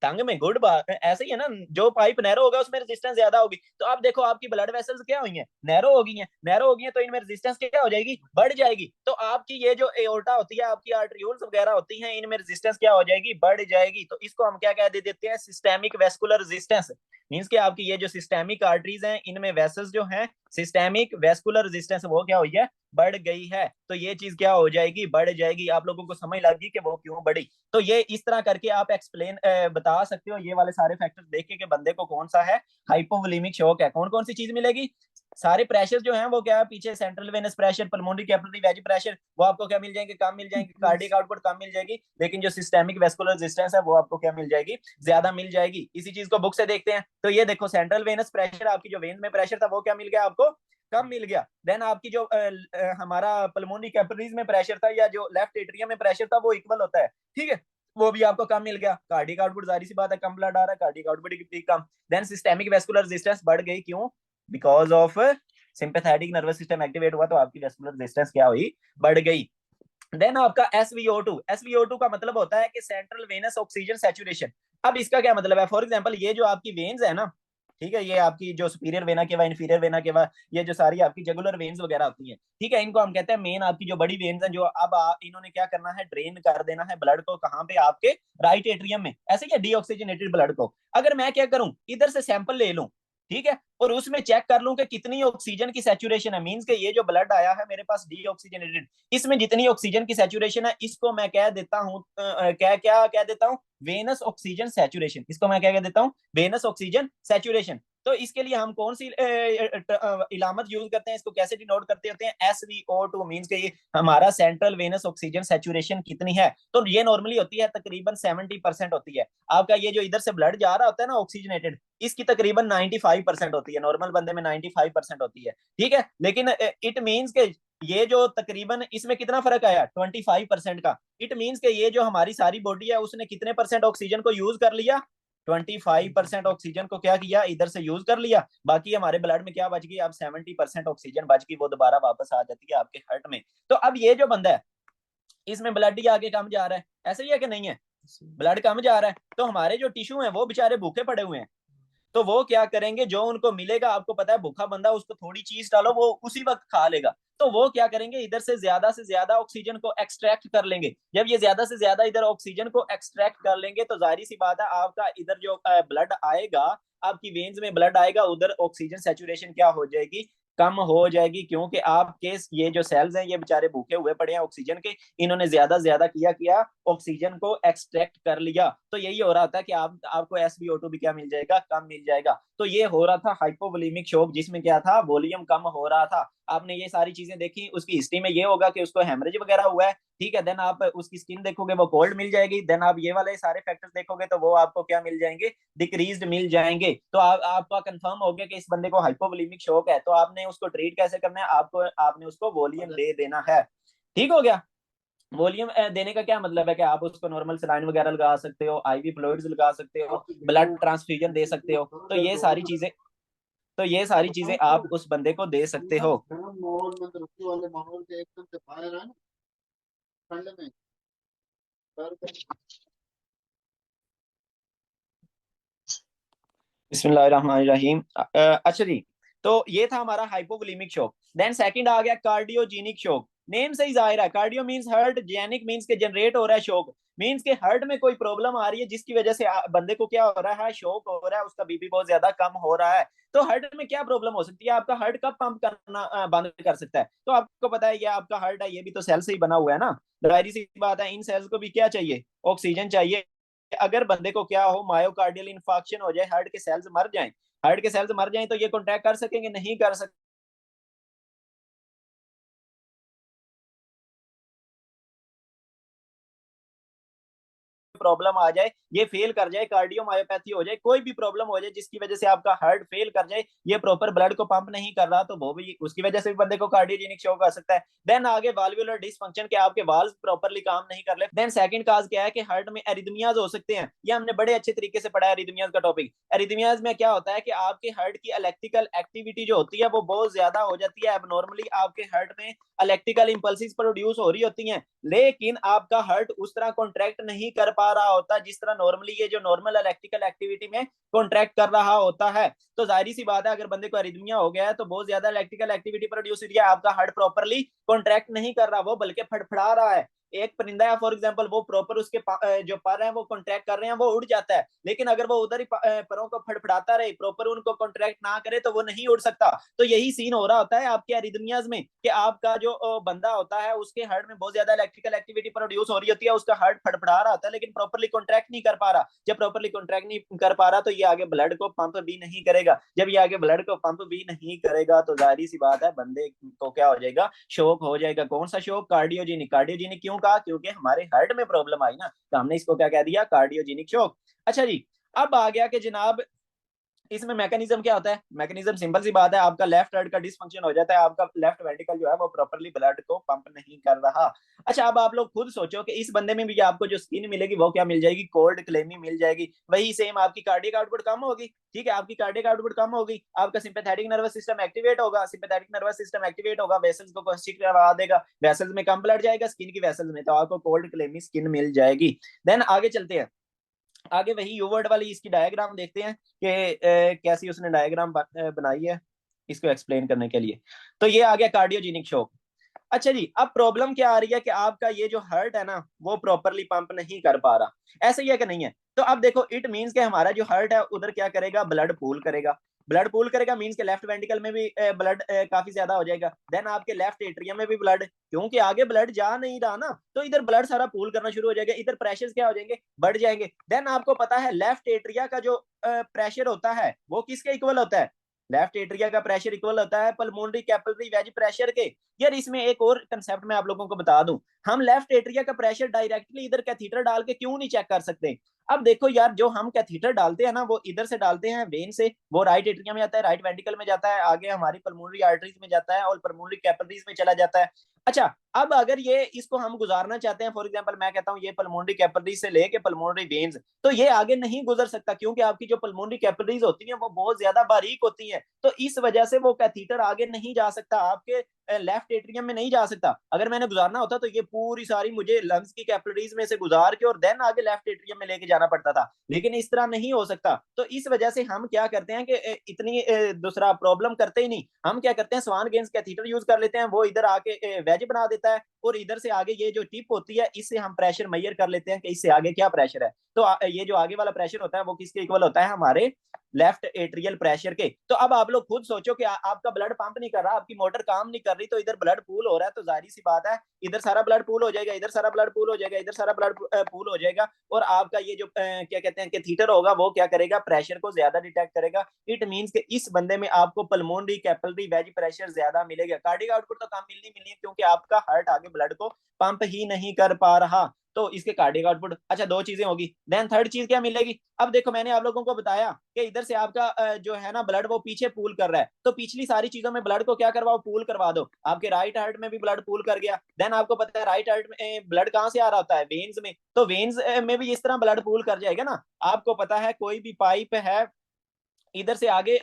टंग में गुड बात ऐसे ही है ना, जो पाइप नैरो होगा उसमें रेजिस्टेंस ज्यादा होगी। तो आप देखो आपकी ब्लड वेसल्स क्या हुई हैं, नैरो हो गई हैं, नैरो हो गई हैं, तो इनमें रेजिस्टेंस क्या हो जाएगी, बढ़ जाएगी। तो आपकी ये जो एओर्टा होती है, आपकी आर्टरियोल्स वगैरह होती हैं, इनमें रेजिस्टेंस क्या हो जाएगी, बढ़ जाएगी। तो इसको हम क्या कह देते हैं, सिस्टेमिक वेस्कुलर रेजिस्टेंस। मींस कि आपकी ये जो सिस्टेमिक आर्टरीज हैं, इनमें वेसल्स जो हैं, सिस्टेमिक वेस्कुलर रेजिस्टेंस वो क्या हुई है, बढ़ गई है। तो ये चीज क्या हो जाएगी, बढ़ जाएगी। आप लोगों को समझ लगी कि वो क्यों बढ़ी। तो ये इस तरह करके आप एक्सप्लेन बता सकते हो ये वाले सारे फैक्टर्स देख के कि बंदे को कौन सा है हाइपोवोलेमिक शॉक है। कौन कौन सी चीज मिलेगी, सारे प्रेशर जो हैं वो क्या है, पीछे central venous pressure, pulmonary capillary wedge pressure, वो आपको क्या मिल जाएंगे, कम मिल जाएंगे। कार्डियक आउटपुट कम मिल जाएगी, लेकिन जो सिस्टेमिक वेस्कुलर रेजिस्टेंस है वो आपको क्या मिल जाएगी, ज्यादा मिल जाएगी। इसी चीज को बुक से देखते हैं। तो ये देखो सेंट्रल वेनस प्रेशर, आपकी जो वेन में प्रेशर था वो क्या मिल गया आपको, कम मिल गया। देन आपकी जो हमारा पल्मोनरी कैपिलरीज में प्रेशर था, या जो लेफ्ट एट्रियम में प्रेशर था, वो इक्वल होता है, ठीक है, वो भी आपको कम मिल गया। कार्डियक आउटपुट जाहिर सी बात है, कम ब्लड आ रहा है, कार्डियक आउटपुट की कम। देन सिस्टेमिक वेस्कुलर रेजिस्टेंस बढ़ गई, क्यों, because of sympathetic nervous system activate हुआ, तो आपकी वेस्कुलर रेजिस्टेंस क्या हुई, बढ़ गई। देन आपका SVO2, SVO2 का मतलब होता है कि सेंट्रल वेनस ऑक्सीजन सैचुरेशन। अब इसका क्या मतलब है, फॉर एग्जांपल ये जो आपकी वेन्स है ना, ठीक है, ये आपकी जो सुपीरियर वेना के बाद इंफीरियर वेना के बाद ये जो सारी आपकी जगुलर वेन्स वगैरह होती हैं, ठीक है, इनको हम कहते हैं मेन आपकी जो बड़ी वेन्स हैं, जो अब इन्होंने क्या करना है, ड्रेन कर देना है ब्लड को, कहाँ पे, आपके राइट एट्रियम में, ऐसे क्या डीऑक्सीजनेटेड ब्लड को। अगर मैं क्या करूं, इधर से सैंपल ले लूं, ठीक है, और उसमें चेक कर लूं कि कितनी ऑक्सीजन की सैचुरेशन है, मींस के ये जो ब्लड आया है मेरे पास डीऑक्सीजनेटेड, इसमें जितनी ऑक्सीजन की सैचुरेशन है, इसको मैं कह देता हूं, क्या क्या कह देता हूं, वेनस ऑक्सीजन सैचुरेशन। इसको मैं क्या कह देता हूं, वेनस ऑक्सीजन सैचुरेशन। तो इसके लिए हम कौन सी इलामत यूज करते हैं, इसको कैसे डिनोट करते होते हैं, SVO2, मींस के ये हमारा सेंट्रल वेनस ऑक्सीजन सैचुरेशन कितनी है। तो ये नॉर्मली होती है तकरीबन 70% होती है। आपका ये जो इधर से ब्लड जा रहा होता है ना ऑक्सीजनेटेड, इसकी तकरीबन 95% होती है, नॉर्मल बंदे में 95% होती है, ठीक है। लेकिन इट मींस के ये जो तकरीबन इसमें कितना फर्क आया, 25% का। इट मींस के ये जो हमारी सारी बॉडी है, उसने कितने परसेंट ऑक्सीजन को यूज कर लिया, 25% ऑक्सीजन को क्या किया, इधर से यूज कर लिया। बाकी हमारे ब्लड में क्या बच गई, अब 70% ऑक्सीजन बच गई, वो दोबारा वापस आ जाती है आपके हार्ट में। तो अब ये जो बंदा है, इसमें ब्लड ही आगे कम जा रहा है, ऐसे ही है कि नहीं है, ब्लड कम जा रहा है, तो हमारे जो टिश्यू हैं वो बेचारे भूखे पड़े हुए हैं। तो वो क्या करेंगे, जो उनको मिलेगा, आपको पता है भूखा बंदा, उसको थोड़ी चीज डालो वो उसी वक्त खा लेगा। तो वो क्या करेंगे, इधर से ज्यादा ऑक्सीजन को एक्सट्रैक्ट कर लेंगे। जब ये ज्यादा से ज्यादा इधर ऑक्सीजन को एक्सट्रैक्ट कर लेंगे, तो जाहिर सी बात है आपका इधर जो ब्लड आएगा, आपकी वेन्स में ब्लड आएगा, उधर ऑक्सीजन सेचुरेशन क्या हो जाएगी, कम हो जाएगी। क्योंकि आपके ये जो सेल्स हैं, ये बेचारे भूखे हुए पड़े हैं ऑक्सीजन के, इन्होंने ज्यादा ज्यादा किया किया ऑक्सीजन को एक्सट्रैक्ट कर लिया। तो यही हो रहा था कि आपको SbO2 भी क्या मिल जाएगा, कम मिल जाएगा। तो ये हो रहा था हाइपोवोलेमिक शॉक, जिसमें क्या था, वॉल्यूम कम हो रहा था। आपने ये सारी चीजें देखी, उसकी हिस्ट्री में ये होगा कि उसको हेमरेज वगैरह हुआ है, ठीक है। देन आप उसकी स्किन देखोगे वो कोल्ड मिल जाएगी। देन आप ये वाले सारे फैक्टर्स देखोगे तो वो आपको क्या मिल जाएंगे, डिक्रीज्ड मिल जाएंगे। तो आपका कंफर्म हो गया कि इस बंदे को हाइपोवोलेमिक शॉक है। तो आपने उसको ट्रीट कैसे करना है, आपको आपने उसको वॉल्यूम दे देना है, ठीक हो गया। वॉल्यूम देने का क्या मतलब है कि आप उसको नॉर्मल सलाइन वगैरह लगा सकते हो, IV फ्लूइड्स लगा सकते हो, ब्लड ट्रांसफ्यूजन दे सकते हो। तो ये सारी चीजें आप उस बंदे को दे सकते हो। बिस्मिल्लाहिर्रहमानिर्रहीम। अच्छा जी, तो ये था हमारा हाइपोवोलेमिक शॉक। देन सेकंड आ गया कार्डियोजेनिक शॉक। नेम से ही जाहिर है, cardio means heart, genic means के जनरेट हो रहा है, शॉक मींस के हार्ट में कोई प्रॉब्लम आ रही है, जिसकी वजह से बंदे को क्या हो रहा है, शॉक हो रहा है, उसका बीपी बहुत ज्यादा कम हो रहा है। तो हार्ट में क्या प्रॉब्लम हो सकती है, आपका हार्ट कब पंप करना बंद कर सकता है। तो आपको पता है ये आपका हार्ट है, ये भी तो सेल से ही बना हुआ है ना, जाहिर सी बात है इन सेल्स को भी क्या चाहिए, ऑक्सीजन चाहिए। अगर बंदे को क्या हो, मायोकार्डियल इंफाक्शन हो जाए, हार्ट के सेल्स मर जाएं, हार्ट के सेल्स मर जाएं, तो ये कॉन्ट्रैक्ट कर सकेंगे, नहीं कर सकते। प्रॉब्लम आ जाए, ये फेल कर जाए, कार्डियोमायोपैथी हो जाए, कोई भी प्रॉब्लम हो जाए जिसकी वजह से आपका हार्ट फेल कर जाए, ये प्रॉपर ब्लड को पंप नहीं कर रहा, तो वो भी उसकी वजह से भी बंदे को कार्डियोजेनिक शॉक आ सकता है। देन आगे वाल्वुलर डिसफंक्शन के आपके वाल्व प्रॉपरली काम नहीं कर रहे। देन सेकंड काज क्या है कि हार्ट में एरिथमियाज हो सकते हैं। ये हमने बड़े अच्छे तरीके से पढ़ा है एरिथमियाज का टॉपिक। एरिथमियाज में क्या होता है कि आपके हार्ट की इलेक्ट्रिकल एक्टिविटी जो होती है वो बहुत ज्यादा हो जाती है, एबनॉर्मली आपके हार्ट में इलेक्ट्रिकल इंपल्सिस प्रोड्यूस हो रही होती हैं, लेकिन आपका हार्ट उस तरह कॉन्ट्रैक्ट नहीं कर पा फड़फड़ा रहा होता है, जिस तरह नॉर्मली ये जो नॉर्मल इलेक्ट्रिकल एक्टिविटी में कॉन्ट्रैक्ट कर रहा होता है। तो जाहिर सी बात है अगर बंदे को अरिदमिया हो गया है तो बहुत ज्यादा इलेक्ट्रिकल एक्टिविटी प्रोड्यूस हो रही है, आपका हार्ट प्रॉपरली कॉन्ट्रैक्ट नहीं कर रहा, वो बल्कि फड़फड़ा रहा है। एक परिंदा है फॉर एग्जांपल, वो प्रॉपर उसके जो पर हैं वो कॉन्ट्रैक्ट कर रहे हैं, वो उड़ जाता है, लेकिन अगर वो उधर ही परों को फड़फड़ाता रहे, प्रॉपर उनको कॉन्ट्रैक्ट ना करे, तो वो नहीं उड़ सकता। तो यही सीन हो रहा होता है आपके एरिदमियाज में कि आपका जो बंदा होता है उसके हार्ट में बहुत ज्यादा इलेक्ट्रिकल एक्टिविटी प्रोड्यूस हो रही होती है, उसका हार्ट फड़फड़ा रहा होता है लेकिन प्रॉपरली कॉन्ट्रैक्ट नहीं कर पा रहा। जब प्रॉपरली कॉन्ट्रैक्ट नहीं कर पा रहा तो ये आगे ब्लड को पंप भी नहीं करेगा। जब ये आगे ब्लड को पंप भी नहीं करेगा तो जाहिर सी बात है बंदे को क्या हो जाएगा, शोक हो जाएगा। कौन सा शोक? कार्डियोजेनिक। कार्डियोजेनिक क्यों कहा? क्योंकि हमारे हार्ट में प्रॉब्लम आई ना, तो हमने इसको क्या कह दिया, कार्डियोजेनिक शोक। अच्छा जी, अब आ गया कि जनाब इसमें मैकेनिज्म क्या होता है। मैकेनिज्म सिंपल सी बात है, आपका लेफ्ट हार्ट का डिसफंक्शन हो जाता है, आपका लेफ्ट वेंट्रिकल जो है वो प्रॉपर्ली ब्लड को पंप नहीं कर रहा। अच्छा, अब आप लोग खुद सोचो कि इस बंदे में भी आपको जो स्किन मिलेगी वो क्या मिल जाएगी, कोल्ड क्लेमी मिल जाएगी। वही सेम आपकी कार्डियक आउटपुट कम होगी, ठीक है, आपकी कार्डियक आउटपुट कम होगी, आपका सिंपैथेटिक नर्वस सिस्टम एक्टिवेट होगा, सिंपैथेटिक नर्वस सिस्टम एक्टिवेट होगा, वेसल्स को कंस्ट्रिक्ट करवा देगा, वेसल्स में कम ब्लड जाएगा स्किन की वेसल्स में, तो आपको कोल्ड क्लेमी स्किन मिल जाएगी। देन आगे चलते हैं, आगे वही यूवर्ड वाली इसकी डायग्राम देखते हैं कि कैसी उसने डायग्राम बनाई है इसको एक्सप्लेन करने के लिए। तो ये आ गया कार्डियोजेनिक शॉक। अच्छा जी, अब प्रॉब्लम क्या आ रही है कि आपका ये जो हार्ट है ना वो प्रॉपरली पंप नहीं कर पा रहा, ऐसा ही है कि नहीं है? तो अब देखो इट मींस कि हमारा जो हार्ट है उधर क्या करेगा, ब्लड पूल करेगा। ब्लड पूल करेगा मींस के लेफ्ट वेंट्रिकल में भी ब्लड काफी ज्यादा हो जाएगा। देन आपके लेफ्ट एट्रियम में भी ब्लड, क्योंकि आगे ब्लड जा नहीं रहा ना, तो इधर ब्लड सारा पूल करना शुरू हो जाएगा, इधर प्रेशर क्या हो जाएंगे, बढ़ जाएंगे। देन आपको पता है लेफ्ट एट्रिया का जो प्रेशर होता है वो किसके इक्वल होता है? लेफ्ट एट्रिया का प्रेशर इक्वल होता है पल्मोनरी कैपिलरी वेज प्रेशर के। यार इसमें एक और कंसेप्ट मैं आप लोगों को बता दूं, हम लेफ्ट एट्रिया का प्रेशर डायरेक्टली इधर कैथीटर डाल के क्यों नहीं चेक कर सकते? अब देखो यार, जो हम कैथीटर डालते हैं ना वो इधर से डालते हैं वेन से, वो राइट एट्रिया में जाता है, राइट वेंट्रिकल में जाता है, आगे हमारी पल्मोनरी आर्टरीज में जाता है और पल्मोनरी कैपिलरीज में चला जाता है। अच्छा, अब अगर ये इसको हम गुजारना चाहते हैं, फॉर एग्जांपल मैं कहता हूँ ये पल्मोनरी कैपिलरी से लेके पल्मोनरी वेन्स, तो ये आगे नहीं गुजर सकता, क्योंकि आपकी जो पल्मोनरी कैपिलरीज होती हैं वो बहुत ज्यादा बारीक होती हैं, तो इस वजह से वो कैथीटर आगे नहीं जा सकता, आपके लेफ्ट एट्रियम में नहीं जा सकता। अगर मैंने गुजारना होता तो ये पूरी सारी मुझे लंग्स की कैपिलरीज में से गुजार के और देन आगे लेफ्ट एट्रियम में लेके जाना पड़ता था, लेकिन इस तरह नहीं हो सकता। तो इस वजह से हम क्या करते हैं कि इतनी दूसरा प्रॉब्लम करते ही नहीं, हम क्या करते हैं स्वान गेंस कैथीटर यूज कर लेते हैं, वो इधर आके वेज बना देता है और इधर से आगे ये जो टिप होती है इससे हम प्रेशर मेजर कर लेते हैं कि इससे आगे क्या प्रेशर है। तो ये जो आगे वाला प्रेशर होता है वो किसके इक्वल होता है, हमारे लेफ्ट एट्रियल प्रेशर के। तो अब आप लोग खुद सोचो कि आपका ब्लड पंप नहीं कर रहा, आपकी मोटर काम नहीं कर रही, तो इधर ब्लड पूल हो रहा है, तो जाहिर सी बात है इधर सारा ब्लड पूल हो जाएगा, इधर सारा ब्लड पूल हो जाएगा, इधर सारा ब्लड पूल हो जाएगा, और आपका ये जो क्या कहते हैं कि थीटर होगा वो क्या करेगा, प्रेशर को ज्यादा डिटेक्ट करेगा। इट मींस कि इस बंदे में आपको पल्मोनरी कैपिलरी वेज प्रेशर ज्यादा मिलेगा। कार्डियक आउटपुट तो कम मिलनी है क्योंकि आपका हार्ट आगे ब्लड को पंप ही नहीं कर पा रहा, तो इसके कार्डियक आउटपुट। अच्छा, दो चीजें होगी। देन थर्ड चीज क्या मिलेगी, अब देखो मैंने आप लोगों को बताया कि इधर से आपका जो है ना ब्लड वो पीछे पूल कर रहा है, तो पिछली सारी चीजों में ब्लड को क्या करवाओ, पूल करवा दो। आपके राइट हार्ट में भी ब्लड पूल कर गया। देन आपको पता है राइट हार्ट में ब्लड कहाँ से आ रहा होता है, वेन्स में, तो वेन्स में भी इस तरह ब्लड पूल कर जाएगा ना। आपको पता है कोई भी पाइप है इधर से आगे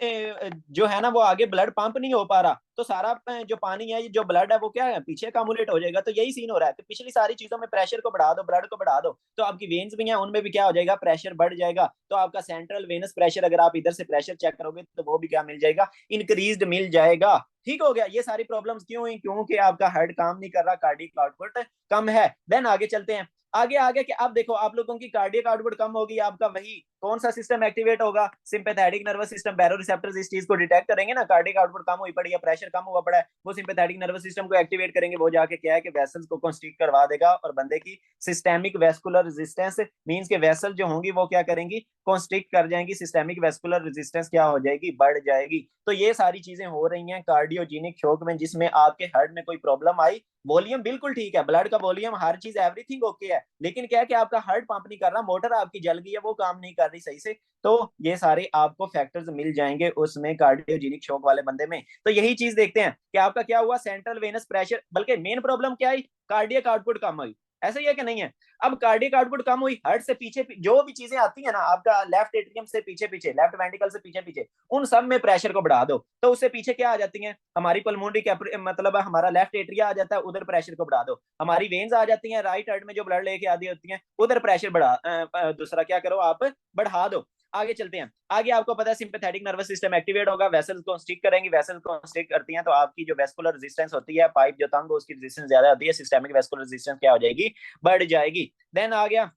जो है ना वो आगे ब्लड पंप नहीं हो पा रहा, तो सारा जो पानी है जो ब्लड है वो क्या है, पीछे अकामुलेट हो जाएगा। तो यही सीन हो रहा है, तो पिछली सारी चीजों में प्रेशर को बढ़ा दो, ब्लड को बढ़ा दो, तो आपकी वेन्स भी हैं उनमें भी क्या हो जाएगा, प्रेशर बढ़ जाएगा। तो आपका सेंट्रल वेनस प्रेशर अगर आप इधर से प्रेशर चेक करोगे तो वो भी क्या मिल जाएगा, इंक्रीज मिल जाएगा। ठीक हो गया। ये सारी प्रॉब्लम्स क्यों हुई, क्योंकि आपका हार्ट काम नहीं कर रहा, कार्डियक आउटपुट कम है। देन आगे चलते हैं, आगे आगे कि अब देखो आप लोगों की कार्डियक आउटपुट कम होगी, आपका वही कौन सा सिस्टम एक्टिवेट होगा, सिंपैथेटिक नर्वस सिस्टम, बैरोरिसेप्टर्स इस चीज को डिटेक्ट करेंगे ना, कार्डियक आउटपुट कम हुई पड़ी है, प्रेशर कम हुआ पड़ा है, वो सिंपैथेटिक नर्वस सिस्टम को एक्टिवेट करेंगे, वो जाके क्या है कि वेसल्स को कंस्ट्रिक्ट करवा देगा और बंदे की सिस्टेमिक वेस्कुलर रेजिस्टेंस मींस के वेसल जो होंगी वो क्या करेंगी, कंस्ट्रिक्ट कर जाएंगी, सिस्टेमिक वेस्कुलर रेजिस्टेंस क्या हो जाएगी, बढ़ जाएगी। तो ये सारी चीजें हो रही हैं कार्डियोजेनिक शॉक में, जिसमें आपके हार्ट में कोई प्रॉब्लम आई, वॉल्यूम बिल्कुल ठीक है, ब्लड का वॉल्यूम हर चीज एवरीथिंग ओके है, लेकिन क्या है कि आपका हार्ट पंप नहीं कर रहा, मोटर आपकी जल गई है, वो काम नहीं कर रही सही से। तो ये सारे आपको फैक्टर्स मिल जाएंगे उसमें कार्डियोजेनिक शॉक वाले बंदे में। तो यही चीज देखते हैं कि आपका क्या हुआ, सेंट्रल वेनस प्रेशर, बल्कि मेन प्रॉब्लम क्या है, कार्डियक आउटपुट कम हुई। ऐसा ही है कि नहीं है? अब कार्डियक आउटपुट कम हुई, हार्ट से पीछे जो भी चीजें आती है ना आपका लेफ्ट एट्रियम से पीछे पीछे, लेफ्ट वेंट्रिकल से पीछे पीछे, उन सब में प्रेशर को बढ़ा दो तो उससे पीछे क्या आ जाती है, हमारी पल्मोनरी मतलब हमारा लेफ्ट एट्रिया आ जाता है, उधर प्रेशर को बढ़ा दो, हमारी वेन्स आ जाती हैं राइट हार्ट में जो ब्लड लेके आती होती हैं, उधर प्रेशर दूसरा क्या करो आप, बढ़ा दो। आगे चलते हैं, आगे आपको पता है सिंपैथेटिक नर्वस सिस्टम एक्टिवेट होगा, वेसल्स को स्टिक करेंगी, वेसल्स को स्टिक करती हैं तो आपकी जो वेस्कुलर रेजिस्टेंस होती है, पाइप जो तंग हो उसकी रेजिस्टेंस ज्यादा होती है, सिस्टेमिक वेस्कुलर रेजिस्टेंस क्या हो जाएगी, बढ़ जाएगी। देन आ गया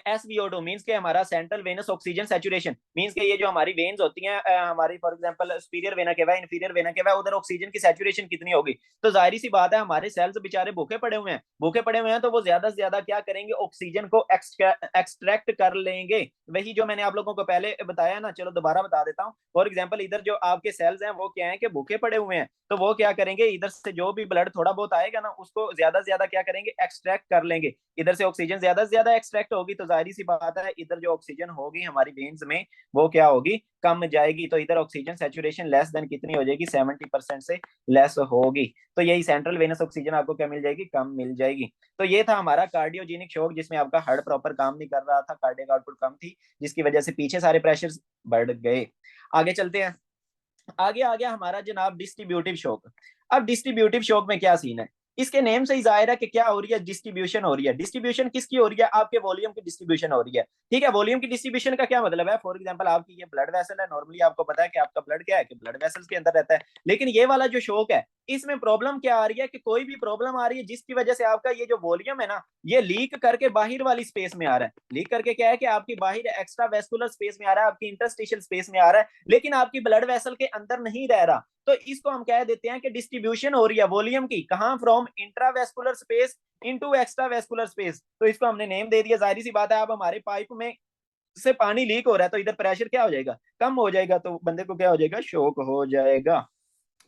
SVO2 मींस के हमारा central venous oxygen saturation, means के ये जो हमारी वेन्स होती हैं हमारी for example superior vena cava, inferior vena cava, उधर ऑक्सीजन की सैचुरेशन कितनी होगी, तो जाहिर सी बात है हमारे सेल्स बेचारे भूखे पड़े हुए हैं, भूखे पड़े हुए हैं तो वो ज्यादा से ज्यादा क्या करेंगे, ऑक्सीजन को एक्सट्रैक्ट कर लेंगे। वही जो मैंने आप लोगों को पहले बताया ना, चलो दोबारा बता देता हूँ। फॉर एग्जाम्पल इधर जो आपके सेल्स हैं वो क्या है कि भूखे पड़े हुए हैं, तो वो क्या करेंगे, इधर से जो भी ब्लड थोड़ा बहुत आएगा ना उसको ज्यादा से ज्यादा क्या करेंगे, एक्सट्रैक्ट कर लेंगे। इधर से ऑक्सीजन ज्यादा से ज्यादा एक्सट्रैक्ट होगी तो जाहिर सी बात है इधर जो ऑक्सीजन होगी हमारी वेन्स में वो क्या होगी, कम जाएगी, तो इधर ऑक्सीजन सैचुरेशन लेस देन कितनी हो जाएगी, 70% से लेस होगी। तो यही सेंट्रल वेनस ऑक्सीजन आपको क्या मिल जाएगी, कम मिल जाएगी। तो ये था हमारा कार्डियोजेनिक शॉक जिसमें आपका हार्ट प्रॉपर काम नहीं कर रहा था, कार्डियक आउटपुट कम थी, जिसकी वजह से पीछे सारे प्रेशर बढ़ गए। आगे चलते हैं, आगे आ गया हमारा जनाब डिस्ट्रीब्यूटिव शॉक। अब डिस्ट्रीब्यूटिव शॉक में क्या सीन है, इसके नेम से ही जाहिर है कि क्या हो रही है, डिस्ट्रीब्यूशन हो रही है। डिस्ट्रीब्यूशन किसकी हो रही है, आपके वॉल्यूम की डिस्ट्रीब्यूशन हो रही है। ठीक है, वॉल्यूम की डिस्ट्रीब्यूशन का क्या मतलब है, फॉर एग्जांपल आपकी ये ब्लड वेसल है, नॉर्मली आपको पता है कि आपका ब्लड क्या है कि ब्लड वेसल्स के अंदर रहता है, लेकिन ये वाला जो शॉक है इसमें प्रॉब्लम क्या आ रही है कि कोई भी प्रॉब्लम आ रही है जिसकी वजह से आपका ये जो वॉल्यूम है ना ये लीक करके बाहर वाली स्पेस में आ रहा है। लीक करके क्या है कि आपकी बाहर एक्स्ट्रा वेस्कुलर स्पेस में आ रहा है, आपकी इंटरस्टिशियल स्पेस में आ रहा है, लेकिन आपकी ब्लड वेसल के अंदर नहीं रह रहा। तो इसको हम कह देते हैं कि डिस्ट्रीब्यूशन हो रही है वॉल्यूम की, कहां, from intravascular space into extra vascular space. तो इसको हमने नेम दे दिया, जाहिर सी बात है अब हमारे पाइप में से पानी लीक हो रहा है तो इधर प्रेशर क्या हो जाएगा, कम हो जाएगा, तो बंदे को क्या हो जाएगा, शॉक हो जाएगा।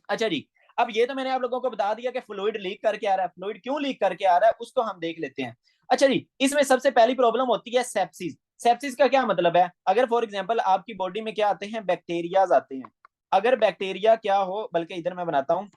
अच्छा जी, अब ये तो मैंने आप लोगों को बता दिया कि फ्लूइड लीक करके आ रहा है, फ्लूइड क्यों लीक करके आ रहा है उसको हम देख लेते हैं। अच्छा जी, इसमें सबसे पहली प्रॉब्लम होती है सेप्सिस। सेप्सिस का क्या मतलब है, अगर फॉर एग्जांपल आपकी बॉडी में क्या आते हैं, बैक्टीरियाज आते हैं, अगर बैक्टीरिया क्या हो, बल्कि इधर मैं बनाता हूँ,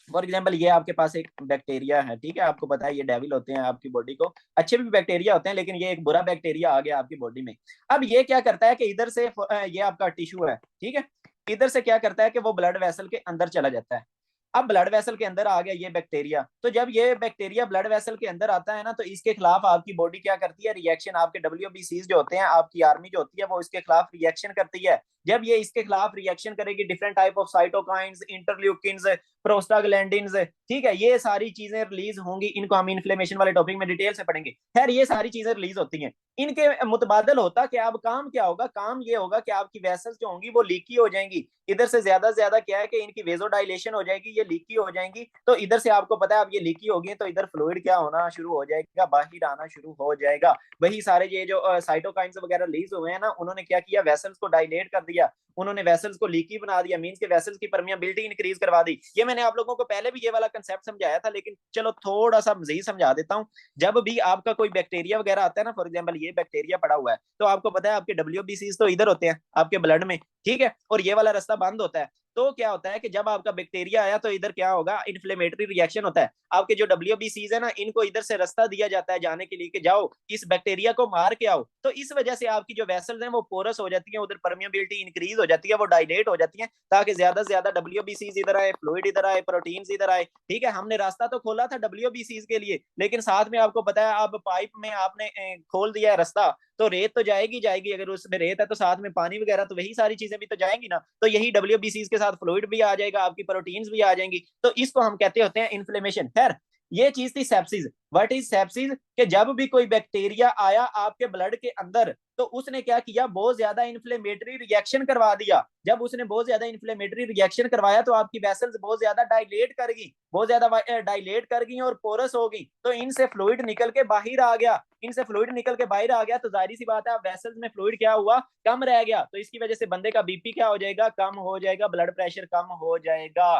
फॉर एग्जाम्पल ये आपके पास एक बैक्टीरिया है, ठीक है, आपको पता है ये डेविल होते हैं आपकी बॉडी को, अच्छे भी बैक्टीरिया होते हैं लेकिन ये एक बुरा बैक्टीरिया आ गया आपकी बॉडी में। अब ये क्या करता है कि इधर से ये आपका टिश्यू है, ठीक है, इधर से क्या करता है कि वो ब्लड वेसल के अंदर चला जाता है। अब ब्लड वेसल के अंदर आ गया ये बैक्टीरिया, तो जब ये बैक्टीरिया ब्लड वेसल के अंदर आता है ना तो इसके खिलाफ आपकी बॉडी क्या करती है, रिएक्शन, आपके WBCs जो होते हैं, आपकी आर्मी जो होती है वो इसके खिलाफ रिएक्शन करती है। जब ये इसके खिलाफ रिएक्शन करेगी, different type of cytokines, interleukins, prostaglandins, ठीक है, ये सारी चीजें रिलीज होंगी, इनको हम इन्फ्लेमेशन वाले टॉपिक में डिटेल से पढ़ेंगे। खैर ये सारी चीजें रिलीज होती हैं, इनके मुतबादल होता कि अब काम क्या होगा, काम ये होगा कि आपकी वेसल्स जो होंगी वो लीकी हो जाएंगी, इधर से ज्यादा क्या है कि इनकी वेजोडाइलेशन हो जाएगी, ये लीकी हो जाएंगी, तो इधर से आपको पता है अब ये लीकी होगी तो इधर फ्लूइड क्या होना शुरू हो जाएगा, बाहर आना शुरू हो जाएगा। वही सारे ये जो साइटोकाइंस वगैरह रिलीज हुए हैं ना, उन्होंने क्या किया, वेसल्स को डायलेट कर दिया, उन्होंने वेसल्स को लीकी बना दिया, मींस के वेसल्स की परमियाबिलिटी इंक्रीज करवा दी। ये मैंने आप लोगों को पहले भी ये वाला कंसेप्ट समझाया था, लेकिन चलो थोड़ा सा मजीद समझा देता हूँ। जब भी आपका कोई बैक्टीरिया वगैरह आता है ना, फॉर एग्जाम्पल ये बैक्टीरिया पड़ा हुआ है, तो आपको पता है आपके WBCs तो इधर होते हैं आपके ब्लड में, ठीक है, और ये वाला रास्ता बंद होता है। तो क्या होता है कि जब आपका बैक्टीरिया आया तो इधर क्या होगा, इन्फ्लेमेटरी रिएक्शन होता है, आपके जो WBCs है ना इनको इधर से रास्ता दिया जाता है जाने के लिए कि जाओ इस बैक्टीरिया को मार के आओ। तो इस वजह से आपकी जो वेसल्स हैं वो पोरस हो जाती है, उधर परमिएबिलिटी इंक्रीज हो जाती है, वो डायलेट हो जाती है, ताकि ज्यादा से ज्यादा WBCs इधर आए, फ्लूइड इधर आए, प्रोटीन्स इधर आए। ठीक है, हमने रास्ता तो खोला था WBCs के लिए, लेकिन साथ में आपको पता है अब पाइप में आपने खोल दिया है रास्ता, तो रेत तो जाएगी जाएगी, अगर उसमें रेत है तो साथ में पानी वगैरह, तो वही सारी चीजें भी तो जाएंगी ना, तो यही WBCs के साथ फ्लूइड भी आ जाएगा, आपकी प्रोटीन्स भी आ जाएंगी, तो इसको हम कहते होते हैं इन्फ्लेमेशन। खैर ये चीज थी सेप्सिस। व्हाट इज सेप्सिस, कि जब भी कोई बैक्टीरिया आया आपके ब्लड के अंदर तो उसने क्या किया, बहुत ज्यादा इन्फ्लेमेटरी रिएक्शन करवा दिया। जब उसने बहुत ज्यादा इन्फ्लेमेटरी रिएक्शन करवाया तो आपकी वेसल्स बहुत ज्यादा डायलेट कर गई, बहुत ज्यादा डायलेट कर गई और पोरस हो गई, तो इनसे फ्लूइड निकल के बाहर आ गया, इनसे फ्लूइड निकल के बाहर आ गया, तो जाहिर सी बात है वेसल्स में फ्लूइड क्या हुआ, कम रह गया, तो इसकी वजह से बंदे का BP क्या हो जाएगा, कम हो जाएगा, ब्लड प्रेशर कम हो जाएगा।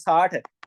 60.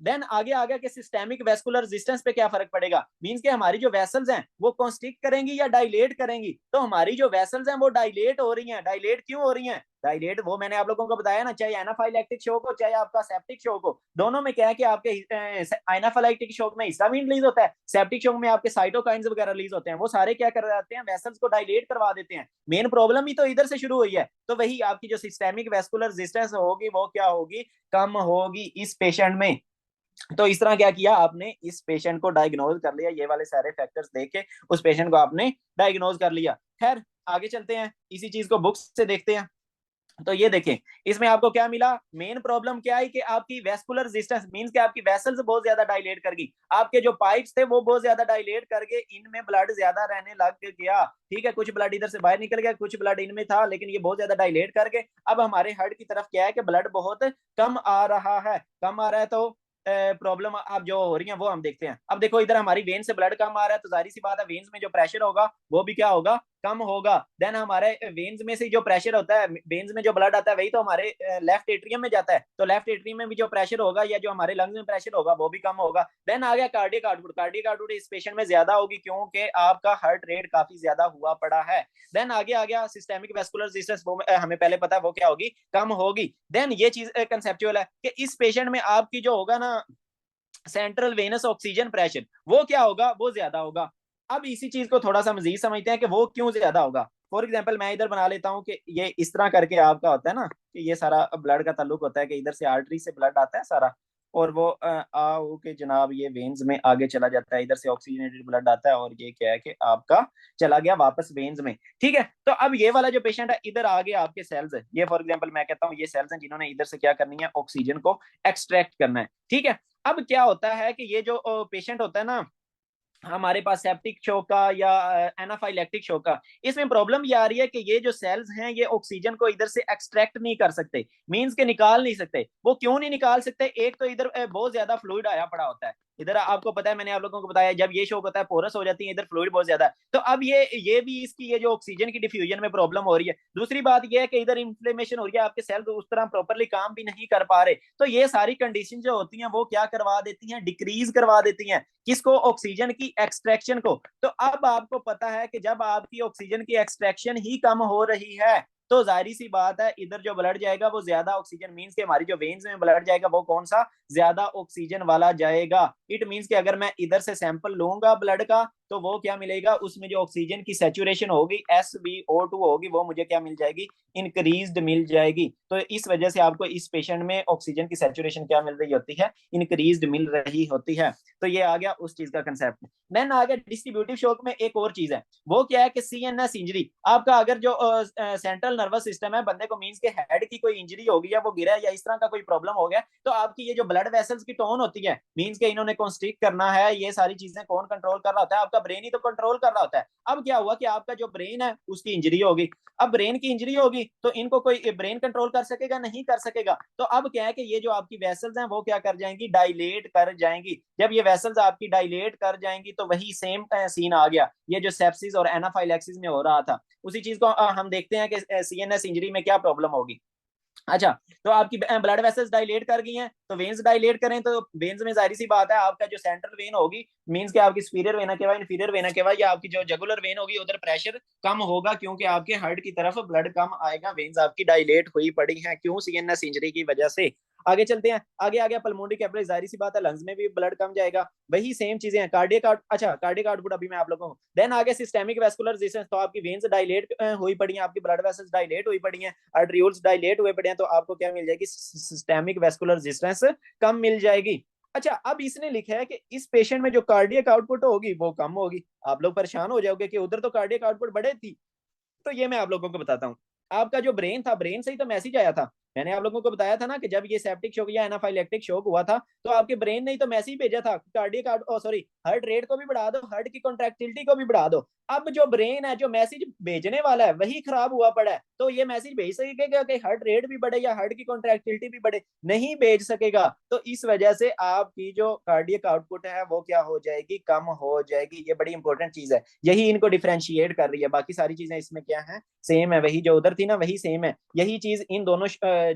देन आगे आ गया कि सिस्टेमिक वेस्कुलर रेजिस्टेंस पे क्या फर्क पड़ेगा, मींस कि हमारी जो वेसल्स हैं वो कॉन्स्ट्रिक्ट करेंगी या डायलेट करेंगी, तो हमारी जो वेसल्स हैं वो डायलेट हो रही हैं। डायलेट क्यों हो रही हैं, डायलेट वो मैंने आप लोगों को बताया ना, चाहे एनाफाइलेक्टिक शॉक हो चाहे आपका सेप्टिक शॉक हो, दोनों में क्या है कि आपके एनाफाइलेक्टिक शॉक में हिस्टामिन रिलीज होता है, सेप्टिक शॉक में आपके साइटोकाइंस वगैरह रिलीज होते हैं, वो सारे क्या कर जाते हैं, वेसल्स को डायलेट करवा देते हैं। मेन प्रॉब्लम ही तो इधर से शुरू हुई है। तो वही आपकी जो सिस्टेमिक वेस्कुलर रेजिस्टेंस होगी वो क्या होगी, कम होगी इस पेशेंट में। तो इस तरह क्या किया आपने, इस पेशेंट को डायग्नोज कर लिया, ये वाले सारे फैक्टर्स देख के उस पेशेंट को आपने डायग्नोज कर लिया। खैर आगे चलते हैं, इसी चीज को बुक्स से देखते हैं। तो ये देखें, इसमें आपको क्या मिला, मेन प्रॉब्लम क्या है कि आपकी वेस्कुलर रेजिस्टेंस मींस कि आपकी वेसल्स बहुत ज्यादा डायलेट कर गई, आपके जो पाइप्स थे वो बहुत ज्यादा डायलेट कर गए, इनमें ब्लड ज्यादा रहने लग गया। ठीक है, कुछ ब्लड इधर से बाहर निकल गया, कुछ ब्लड इनमें था, लेकिन ये बहुत ज्यादा डायलेट कर गए। अब हमारे हार्ट की तरफ क्या है कि ब्लड बहुत कम आ रहा है, कम आ रहा है, तो प्रॉब्लम आप जो हो रही है वो हम देखते हैं। अब देखो इधर हमारी वेन से ब्लड कम आ रहा है, तो जाहिर सी बात है वेन्स में जो प्रेशर होगा वो भी क्या होगा, कम होगा। देन हमारे वेन्स में से जो प्रेशर होता है, वेन्स में जो ब्लड आता है वही तो हमारे लेफ्ट एट्रियम में जाता है, तो लेफ्ट एट्रियम में भी जो प्रेशर होगा या जो हमारे लंग्स में प्रेशर होगा वो भी कम होगा। देन आ गया कार्डियक आउटपुट, कार्डियक आउटपुट इस पेशेंट में ज्यादा होगी क्योंकि आपका हार्ट रेट काफी ज्यादा हुआ पड़ा है। देन आगे आ गया सिस्टेमिक वेस्कुलर रेजिस्टेंस, वो हमें पहले पता है वो क्या होगी, कम होगी। देन ये चीज कंसेप्चुअल है कि इस पेशेंट में आपकी जो होगा ना सेंट्रल वेनस ऑक्सीजन प्रेशर, वो क्या होगा, वो ज्यादा होगा। अब इसी चीज को थोड़ा सा मजीद समझते हैं कि वो क्यों ज्यादा होगा। फॉर एग्जाम्पल मैं इधर बना लेता हूँ कि ये इस तरह करके आपका होता है ना, कि ये सारा ब्लड का ताल्लुक होता है कि इधर से आर्टरी से ब्लड आता है सारा, और वो आओ के जनाब ये वेन्स में आगे चला जाता है, इधर से ऑक्सीजनेटेड ब्लड आता है, और ये क्या है कि आपका चला गया वापस वेन्स में। ठीक है, तो अब ये वाला जो पेशेंट है, इधर आगे आपके सेल्स है, ये फॉर एग्जाम्पल मैं कहता हूँ ये सेल्स हैं जिन्होंने इधर से क्या करनी है, ऑक्सीजन को एक्सट्रैक्ट करना है। ठीक है, अब क्या होता है कि ये जो पेशेंट होता है ना हमारे पास सेप्टिक शॉक का या एनाफाइलेक्टिक शॉक का, इसमें प्रॉब्लम ये आ रही है कि ये जो सेल्स हैं ये ऑक्सीजन को इधर से एक्सट्रैक्ट नहीं कर सकते, मींस के निकाल नहीं सकते। वो क्यों नहीं निकाल सकते, एक तो इधर बहुत ज्यादा फ्लूइड आया पड़ा होता है, इधर आपको पता है मैंने आप लोगों को बताया जब ये शॉक होता है पोरस हो जाती है, इधर फ्लूइड बहुत ज्यादा है। तो अब ये भी इसकी ये जो ऑक्सीजन की डिफ्यूजन में प्रॉब्लम हो रही है। दूसरी बात ये है कि इधर इन्फ्लेमेशन हो रही है, आपके सेल्स उस तरह प्रॉपरली काम भी नहीं कर पा रहे। तो ये सारी कंडीशन जो होती हैं वो क्या करवा देती हैं, डिक्रीज करवा देती हैं किसको, ऑक्सीजन की एक्सट्रैक्शन को। तो अब आपको पता है कि जब आपकी ऑक्सीजन की एक्सट्रैक्शन ही कम हो रही है तो जाहिर सी बात है इधर जो ब्लड जाएगा वो ज्यादा ऑक्सीजन, मींस के हमारी जो वेन्स में ब्लड जाएगा वो कौन सा, ज्यादा ऑक्सीजन वाला जाएगा। इट मींस कि अगर मैं इधर से सैंपल लूंगा ब्लड का तो वो क्या मिलेगा, उसमें जो ऑक्सीजन की सैचुरेशन होगी SbO2 होगी, वो मुझे क्या मिल जाएगी, इंक्रीज्ड मिल जाएगी। तो इस वजह से आपको इस पेशेंट में ऑक्सीजन की सैचुरेशन क्या मिल रही होती है, इंक्रीज्ड मिल रही होती है। तो ये आ गया उस चीज का कंसेप्ट। देन आ गया डिस्ट्रीब्यूटिव शॉक में एक और चीज है, वो क्या है कि CNS इंजरी, आपका अगर जो सेंट्रल नर्वस सिस्टम है बंदे को, मींस के हेड की कोई इंजरी होगी या वो गिरा या इस तरह का कोई प्रॉब्लम हो गया, तो आपकी ये जो ब्लड वेसल्स की टोन होती है, मींस के इन्होंने कॉन्स्ट्रिक्ट करना है, ये सारी चीजें कौन कंट्रोल कर रहा होता है, आपका ब्रेन ही तो कंट्रोल कर रहा होता है। अब क्या हुआ कि आपका जो ब्रेन है उसकी इंजरी होगी, अब ब्रेन की इंजरी होगी तो इनको कोई ब्रेन कंट्रोल कर सकेगा, नहीं कर सकेगा। तो अब क्या है कि ये जो आपकी वेसल्स हैं वो क्या कर जाएंगी, डायलेट कर जाएंगी। जब ये वेसल्स आपकी डायलेट कर जाएंगी तो वही सेम सीन आ गया, ये जो सेप्सिस और एनाफाइलेक्सिस में हो रहा था उसी चीज को हम देखते हैं कि CNS इंजरी में क्या प्रॉब्लम होगी। अच्छा, तो आपकी ब्लड वेसल्स डायलेट कर गई हैं तो वेन्स डायलेट करें, तो वेन्स में जाहिर सी बात है आपका जो सेंट्रल वेन होगी, मींस कि आपकी superior vena cava, inferior vena cava, या आपकी जो जुगुलर वेन होगी उधर प्रेशर कम होगा क्योंकि आपके हार्ट की तरफ ब्लड कम आएगा, वेन्स आपकी डायलेट हुई पड़ी हैं, क्यों, CNS इंजरी की वजह से। आगे चलते हैं, आगे आ गया पल्मोनरी कैपिलरी, जाहिर सी बात है लंग्स में भी ब्लड कम जाएगा, वही सेम चीजें हैं। कार्डियक अच्छा कार्डियक आउटपुट अभी मैं आप लोगों को, देन आगे सिस्टेमिक वेस्कुलर रेजिस्टेंस, तो आपकी वेन्स डायलेट हुई पड़ी हैं, आपकी ब्लड वेसल्स डायलेट हुई पड़ी हैं, आर्टरियोल्स डायलेट हुए पड़े हैं, तो आपको क्या मिल जाएगी, सिस्टेमिक वेस्कुलर रेजिस्टेंस कम मिल जाएगी। अच्छा, अब इसने लिखा है कि इस पेशेंट में जो कार्डियक आउटपुट होगी वो कम होगी। आप लोग परेशान हो जाओगे कि उधर तो कार्डियक आउटपुट बढ़े थी, तो ये मैं आप लोगों को बताता हूँ। आपका जो ब्रेन था, ब्रेन से ही तो मैसेज आया था, मैंने आप लोगों को बताया था ना कि जब ये सेप्टिक शॉक या एनाफाइलेक्टिक शॉक हुआ था तो आपके ब्रेन ने ही तो मैसेज भेजा था, कार्डियक सॉरी हार्ट रेट को भी बढ़ा दो, हार्ट की कॉन्ट्रैक्टिलिटी को भी बढ़ा दो। अब जो ब्रेन है जो मैसेज भेजने वाला है वही खराब हुआ पड़ा है, तो ये मैसेज भेज सकेगा कि हार्ट रेट भी बढ़े या हार्ट की कॉन्ट्रैक्टिलिटी भी बढ़े, नहीं भेज सकेगा। तो इस वजह से आपकी जो कार्डियक आउटपुट है वो क्या हो जाएगी, कम हो जाएगी। ये बड़ी इंपॉर्टेंट चीज है, यही इनको डिफरेंशिएट कर रही है, बाकी सारी चीजें इसमें क्या है, सेम है, वही जो उधर थी ना वही सेम है, यही चीज इन दोनों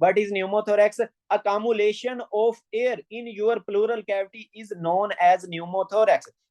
What is pneumothorax? Accumulation of air in your pleural cavity is known as pneumothorax.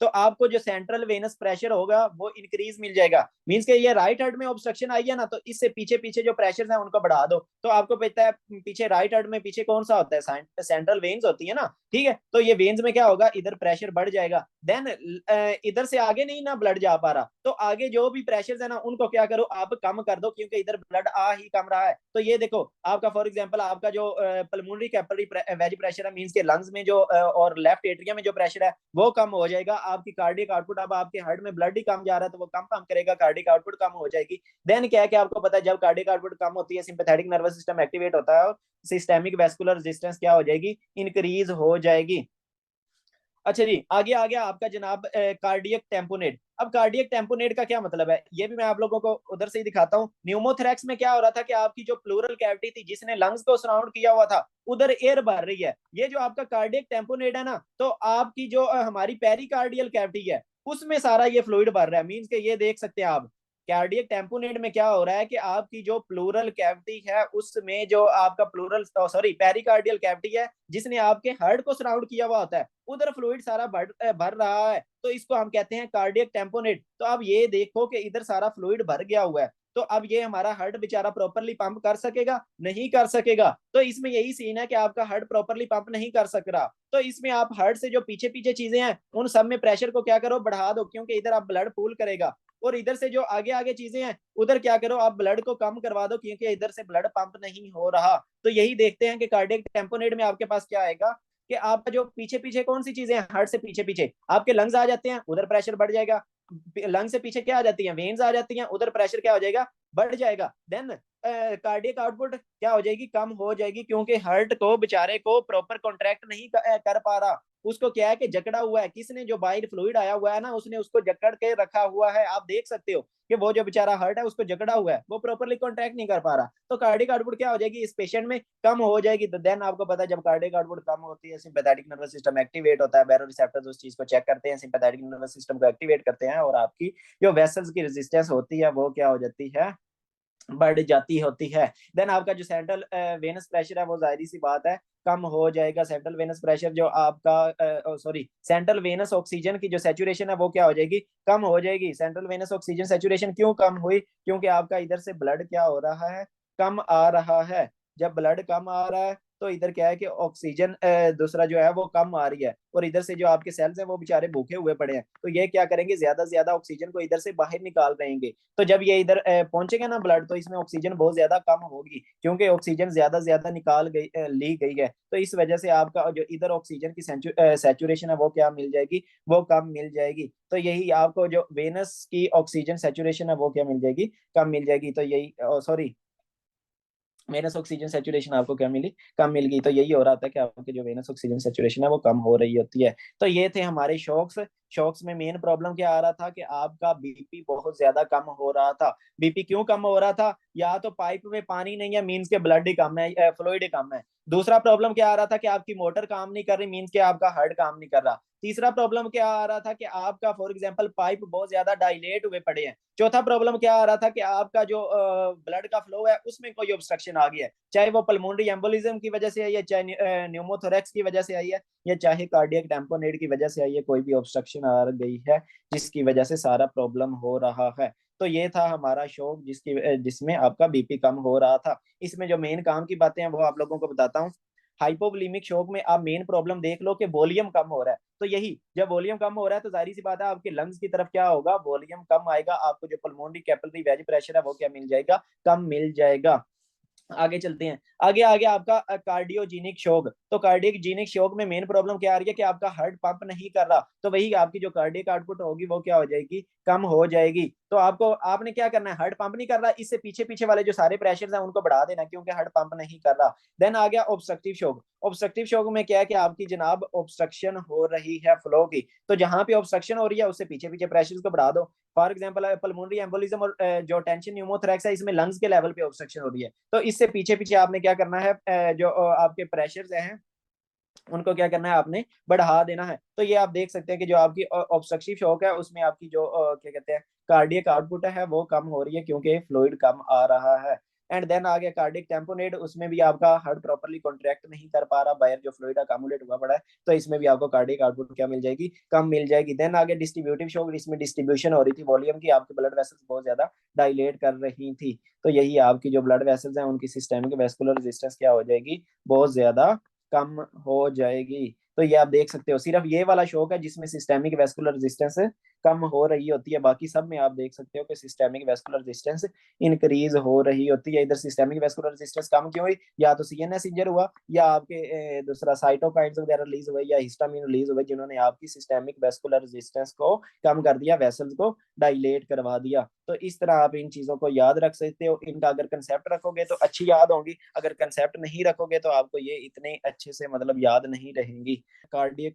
तो आपको जो सेंट्रल वेनस प्रेशर होगा वो इंक्रीज मिल जाएगा। मींस के ये राइट हार्ट में ऑब्स्ट्रक्शन आई है ना, तो इससे पीछे पीछे जो प्रेशर है उनको बढ़ा दो, तो आपको पता है पीछे राइट हार्ट में पीछे कौन सा होता है, सेंट्रल वेन्स होती है ना, ठीक है। तो ये वेन्स में क्या होगा, इधर प्रेशर बढ़ जाएगा, देन इधर से आगे नहीं ना ब्लड जा पा रहा, तो आगे जो भी प्रेशर है ना उनको क्या करो आप कम कर दो, क्योंकि इधर ब्लड आ ही कम रहा है। तो ये देखो आपका फॉर एग्जांपल आपका जो पल्मोनरी कैपिलरी वेज प्रेशर है, मींस के लंग्स में जो और लेफ्ट एट्रियम में जो प्रेशर है वो कम हो जाएगा, आपकी कार्डियक आउटपुट, अब आपके हार्ट में ब्लड ही कम जा रहा है तो वो कम पंप करेगा, कार्डियक आउटपुट कम हो जाएगी। देन क्या है कि आपको पता है जब कार्डियक आउटपुट कम होती है सिंपैथेटिक नर्वस सिस्टम एक्टिवेट होता है और सिस्टेमिक वेस्कुलर रेजिस्टेंस क्या हो जाएगी, इंक्रीज हो जाएगी। अच्छा जी, आगे आ गया आपका जनाब कार्डियक टेम्पोनेट। अब कार्डियक टेम्पोनेट का क्या मतलब है, ये भी मैं आप लोगों को उधर से ही दिखाता हूँ। न्यूमोथोरैक्स में क्या हो रहा था कि आपकी जो प्लूरल कैविटी थी जिसने लंग्स को सराउंड किया हुआ था उधर एयर भर रही है। ये जो आपका कार्डियक टेम्पोनेट है ना, तो आपकी जो हमारी पेरिकार्डियल कैविटी है उसमें सारा ये फ्लूइड भर रहा है। मीन्स के ये देख सकते हैं आप कार्डियक टेम्पोनेट में क्या हो रहा है कि आपकी जो प्लूरल कैविटी है उसमें जो आपका प्लूरल सॉरी पेरिकार्डियल कैविटी है जिसने आपके हार्ट को सराउंड किया हुआ होता है उधर फ्लूइड सारा भर रहा है, तो इसको हम कहते हैं कार्डियक टेम्पोनेट। तो अब ये देखो कि इधर सारा फ्लूइड भर गया हुआ है, तो अब ये हमारा हार्ट बेचारा प्रॉपरली पंप कर सकेगा, नहीं कर सकेगा। तो इसमें यही सीन है कि आपका हार्ट प्रॉपरली पंप नहीं कर सक रहा, तो इसमें आप हार्ट से जो पीछे पीछे चीजें हैं उन सब में प्रेशर को क्या करो बढ़ा दो, क्योंकि इधर आप ब्लड पूल करेगा, और इधर से जो आगे आगे चीजें हैं उधर क्या करो आप ब्लड को कम करवा दो, क्योंकि इधर से ब्लड पंप नहीं हो रहा। तो यही देखते हैं कि कार्डियक टेम्पोनेट में आपके पास क्या आएगा कि आपका जो पीछे पीछे कौन सी चीजें हैं, हार्ट से पीछे पीछे आपके लंग्स आ जाते हैं, उधर प्रेशर बढ़ जाएगा। लंग से पीछे क्या आ जाती है, वेन्स आ जाती हैं, उधर प्रेशर क्या हो जाएगा, बढ़ जाएगा। देन कार्डियक आउटपुट क्या हो जाएगी, कम हो जाएगी, क्योंकि हार्ट को बेचारे को प्रॉपर कॉन्ट्रैक्ट नहीं कर पा रहा। उसको क्या है कि जकड़ा हुआ है, किसने जो बाहर फ्लूइड आया हुआ है ना उसने उसको जकड़ के रखा हुआ है। आप देख सकते हो कि वो जो बेचारा हार्ट है उसको जकड़ा हुआ है, वो प्रॉपरली कॉन्ट्रैक्ट नहीं कर पा रहा, तो कार्डियक आउटपुट क्या हो जाएगी इस पेशेंट में, कम हो जाएगी। तो देन आपको पता है जब कार्डियक आउटपुट कम होती है सिंपैथेटिक नर्वस सिस्टम एक्टिवेट होता है, बैरोरिसेप्टर्स उस चीज को चेक करते हैं, सिंपैथेटिक नर्वस सिस्टम को एक्टिवेट करते हैं, और आपकी जो वेसल्स की रेजिस्टेंस होती है वो क्या हो जाती है, बढ़ जाती होती है। देन आपका जो सेंट्रल वेनस प्रेशर है वो जाहिर सी बात है कम हो जाएगा। सेंट्रल वेनस प्रेशर जो आपका सॉरी सेंट्रल वेनस ऑक्सीजन की जो सैचुरेशन है वो क्या हो जाएगी, कम हो जाएगी। सेंट्रल वेनस ऑक्सीजन सैचुरेशन क्यों कम हुई, क्योंकि आपका इधर से ब्लड क्या हो रहा है, कम आ रहा है। जब ब्लड कम आ रहा है तो इधर क्या है कि ऑक्सीजन दूसरा जो है वो कम आ रही है, और इधर से जो आपके सेल्स हैं वो बेचारे भूखे हुए पड़े हैं, तो ये क्या करेंगे ज्यादा से ज्यादा ऑक्सीजन को इधर से बाहर निकाल देंगे। तो जब ये इधर पहुंचेगा ना ब्लड, तो इसमें ऑक्सीजन बहुत ज्यादा कम होगी, क्योंकि ऑक्सीजन ज्यादा निकाल गई ली गई है, तो इस वजह से आपका जो इधर ऑक्सीजन की सैचुरेशन है वो क्या मिल जाएगी, वो कम मिल जाएगी। तो यही आपको जो वेनस की ऑक्सीजन सैचुरेशन है वो क्या मिल जाएगी, कम मिल जाएगी। तो यही सॉरी वेनस ऑक्सीजन सैचुरेशन आपको क्या मिली, कम मिल गई। तो यही हो रहा था कि आपके जो वेनस ऑक्सीजन सैचुरेशन है वो कम हो रही होती है। तो ये थे हमारे शॉक्स। शॉक्स में मेन प्रॉब्लम क्या आ रहा था कि आपका बीपी बहुत ज्यादा कम हो रहा था। बीपी क्यों कम हो रहा था, या तो पाइप में पानी नहीं है, मीन्स के ब्लड ही कम है, फ्लूइड कम है। दूसरा प्रॉब्लम क्या आ रहा था कि आपकी मोटर काम नहीं कर रही, मीन्स के आपका हार्ट काम नहीं कर रहा। तीसरा प्रॉब्लम क्या आ रहा था कि आपका फॉर एग्जांपल पाइप बहुत ज्यादा डायलेट हुए पड़े हैं। चौथा प्रॉब्लम क्या आ रहा था कि आपका जो ब्लड का फ्लो है उसमें कोई ऑब्स्ट्रक्शन आ गया है, चाहे वो पल्मोनरी एम्बोलिज्म की वजह से आई है, चाहे न्यूमोथोरैक्स की वजह से आई है, या चाहे कार्डियक टैम्पोनेट की वजह से आई है, कोई भी ऑब्स्ट्रक्शन आ गई है जिसकी वजह से सारा प्रॉब्लम हो रहा है। तो ये था हमारा शौक जिसमें आपका बीपी कम हो रहा था। इसमें जो मेन काम की बातें हैं वो आप लोगों को बताता हूँ। हाइपोवोलेमिक शौक में आप मेन प्रॉब्लम देख लो कि वॉल्यूम कम हो रहा है। तो यही जब वॉल्यूम कम हो रहा है तो जाहिर सी बात है आपके लंग्स की तरफ क्या होगा, वॉल्यूम कम आएगा, आपको जो पल्मोनरी कैपिलरी वेज प्रेशर है वो क्या मिल जाएगा, कम मिल जाएगा। आगे चलते हैं, आगे आगे आपका कार्डियोजेनिक शॉक। तो कार्डियोजेनिक शॉक में मेन प्रॉब्लम क्या आ रही है कि आपका हार्ट पंप नहीं कर रहा, तो वही आपकी जो कार्डियक आउटपुट होगी वो क्या हो जाएगी, कम हो जाएगी। तो आपने क्या करना है, हार्ट पंप नहीं कर रहा, इससे पीछे पीछे वाले जो सारे प्रेशर हैं उनको बढ़ा देना, क्योंकि हार्ट पंप नहीं कर रहा। देन आ गया ऑब्स्ट्रक्टिव शॉक। ऑब्स्ट्रक्टिव शॉक में क्या है कि आपकी जनाब ऑब्स्ट्रक्शन हो रही है फ्लो की, तो जहां पे ऑब्स्ट्रक्शन हो रही है उससे पीछे पीछे प्रेशर को बढ़ा दो। फॉर एग्जाम्पल पल्मोनरी एम्बोलिज्म और जो टेंशन न्यूमोथोरैक्स है इसमें लंग्स के लेवल पे ऑब्स्ट्रक्शन हो रही है, तो इससे पीछे पीछे आपने क्या करना है, जो आपके प्रेशर हैं उनको क्या करना है, आपने बढ़ा देना है। तो ये आप देख सकते हैं कि जो आपकी ऑब्स्ट्रक्टिव शॉक है उसमें आपकी जो क्या कहते हैं कार्डियक आउटपुट है वो कम हो रही है, क्योंकि फ्लूइड कम आ रहा है। एंड देन आ गया कार्डिक टेम्पोनेट, उसमें भी आपका हार्ट प्रॉपर्ली कॉन्ट्रैक्ट नहीं कर पा रहा, बाहर जो फ्लूइड अकामुलेट हुआ पड़ा है, तो इसमें भी आपको कार्डिक आउटपुट क्या मिल जाएगी, कम मिल जाएगी। देन आ गया डिस्ट्रीब्यूटिव शॉक, इसमें डिस्ट्रीब्यूशन हो रही थी वॉल्यूम की, आपके ब्लड वेसल्स बहुत ज्यादा डायलेट कर रही थी, तो यही आपकी जो ब्लड वेसल्स हैं उनकी सिस्टेमिक वेस्कुलर रेजिस्टेंस क्या हो जाएगी, बहुत ज्यादा कम हो जाएगी। तो ये आप देख सकते हो, सिर्फ ये वाला शौक है जिसमें सिस्टेमिक वेस्कुलर रेजिस्टेंस कम हो रही होती है, बाकी सब में आप देख सकते हो कि सिस्टेमिक वेस्कुलर रेजिस्टेंस इंक्रीज हो रही होती है। इधर सिस्टेमिक वेस्कुलर रेजिस्टेंस कम क्यों हुई, या तो सीएनएस इंजर हुआ, या आपके दूसरा साइटोकाइन्स वगैरह रिलीज हुए, या हिस्टामिन रिलीज हुए, जिन्होंने आपकी सिस्टेमिक वेस्कुलर रेजिस्टेंस को कम कर दिया, वेसल्स को डायलेट करवा दिया। तो इस तरह आप इन चीजों को याद रख सकते हो, इनका अगर कंसेप्ट रखोगे तो अच्छी याद होंगी, अगर कंसेप्ट नहीं रखोगे तो आपको ये इतने अच्छे से मतलब याद नहीं रहेंगी। कार्डियक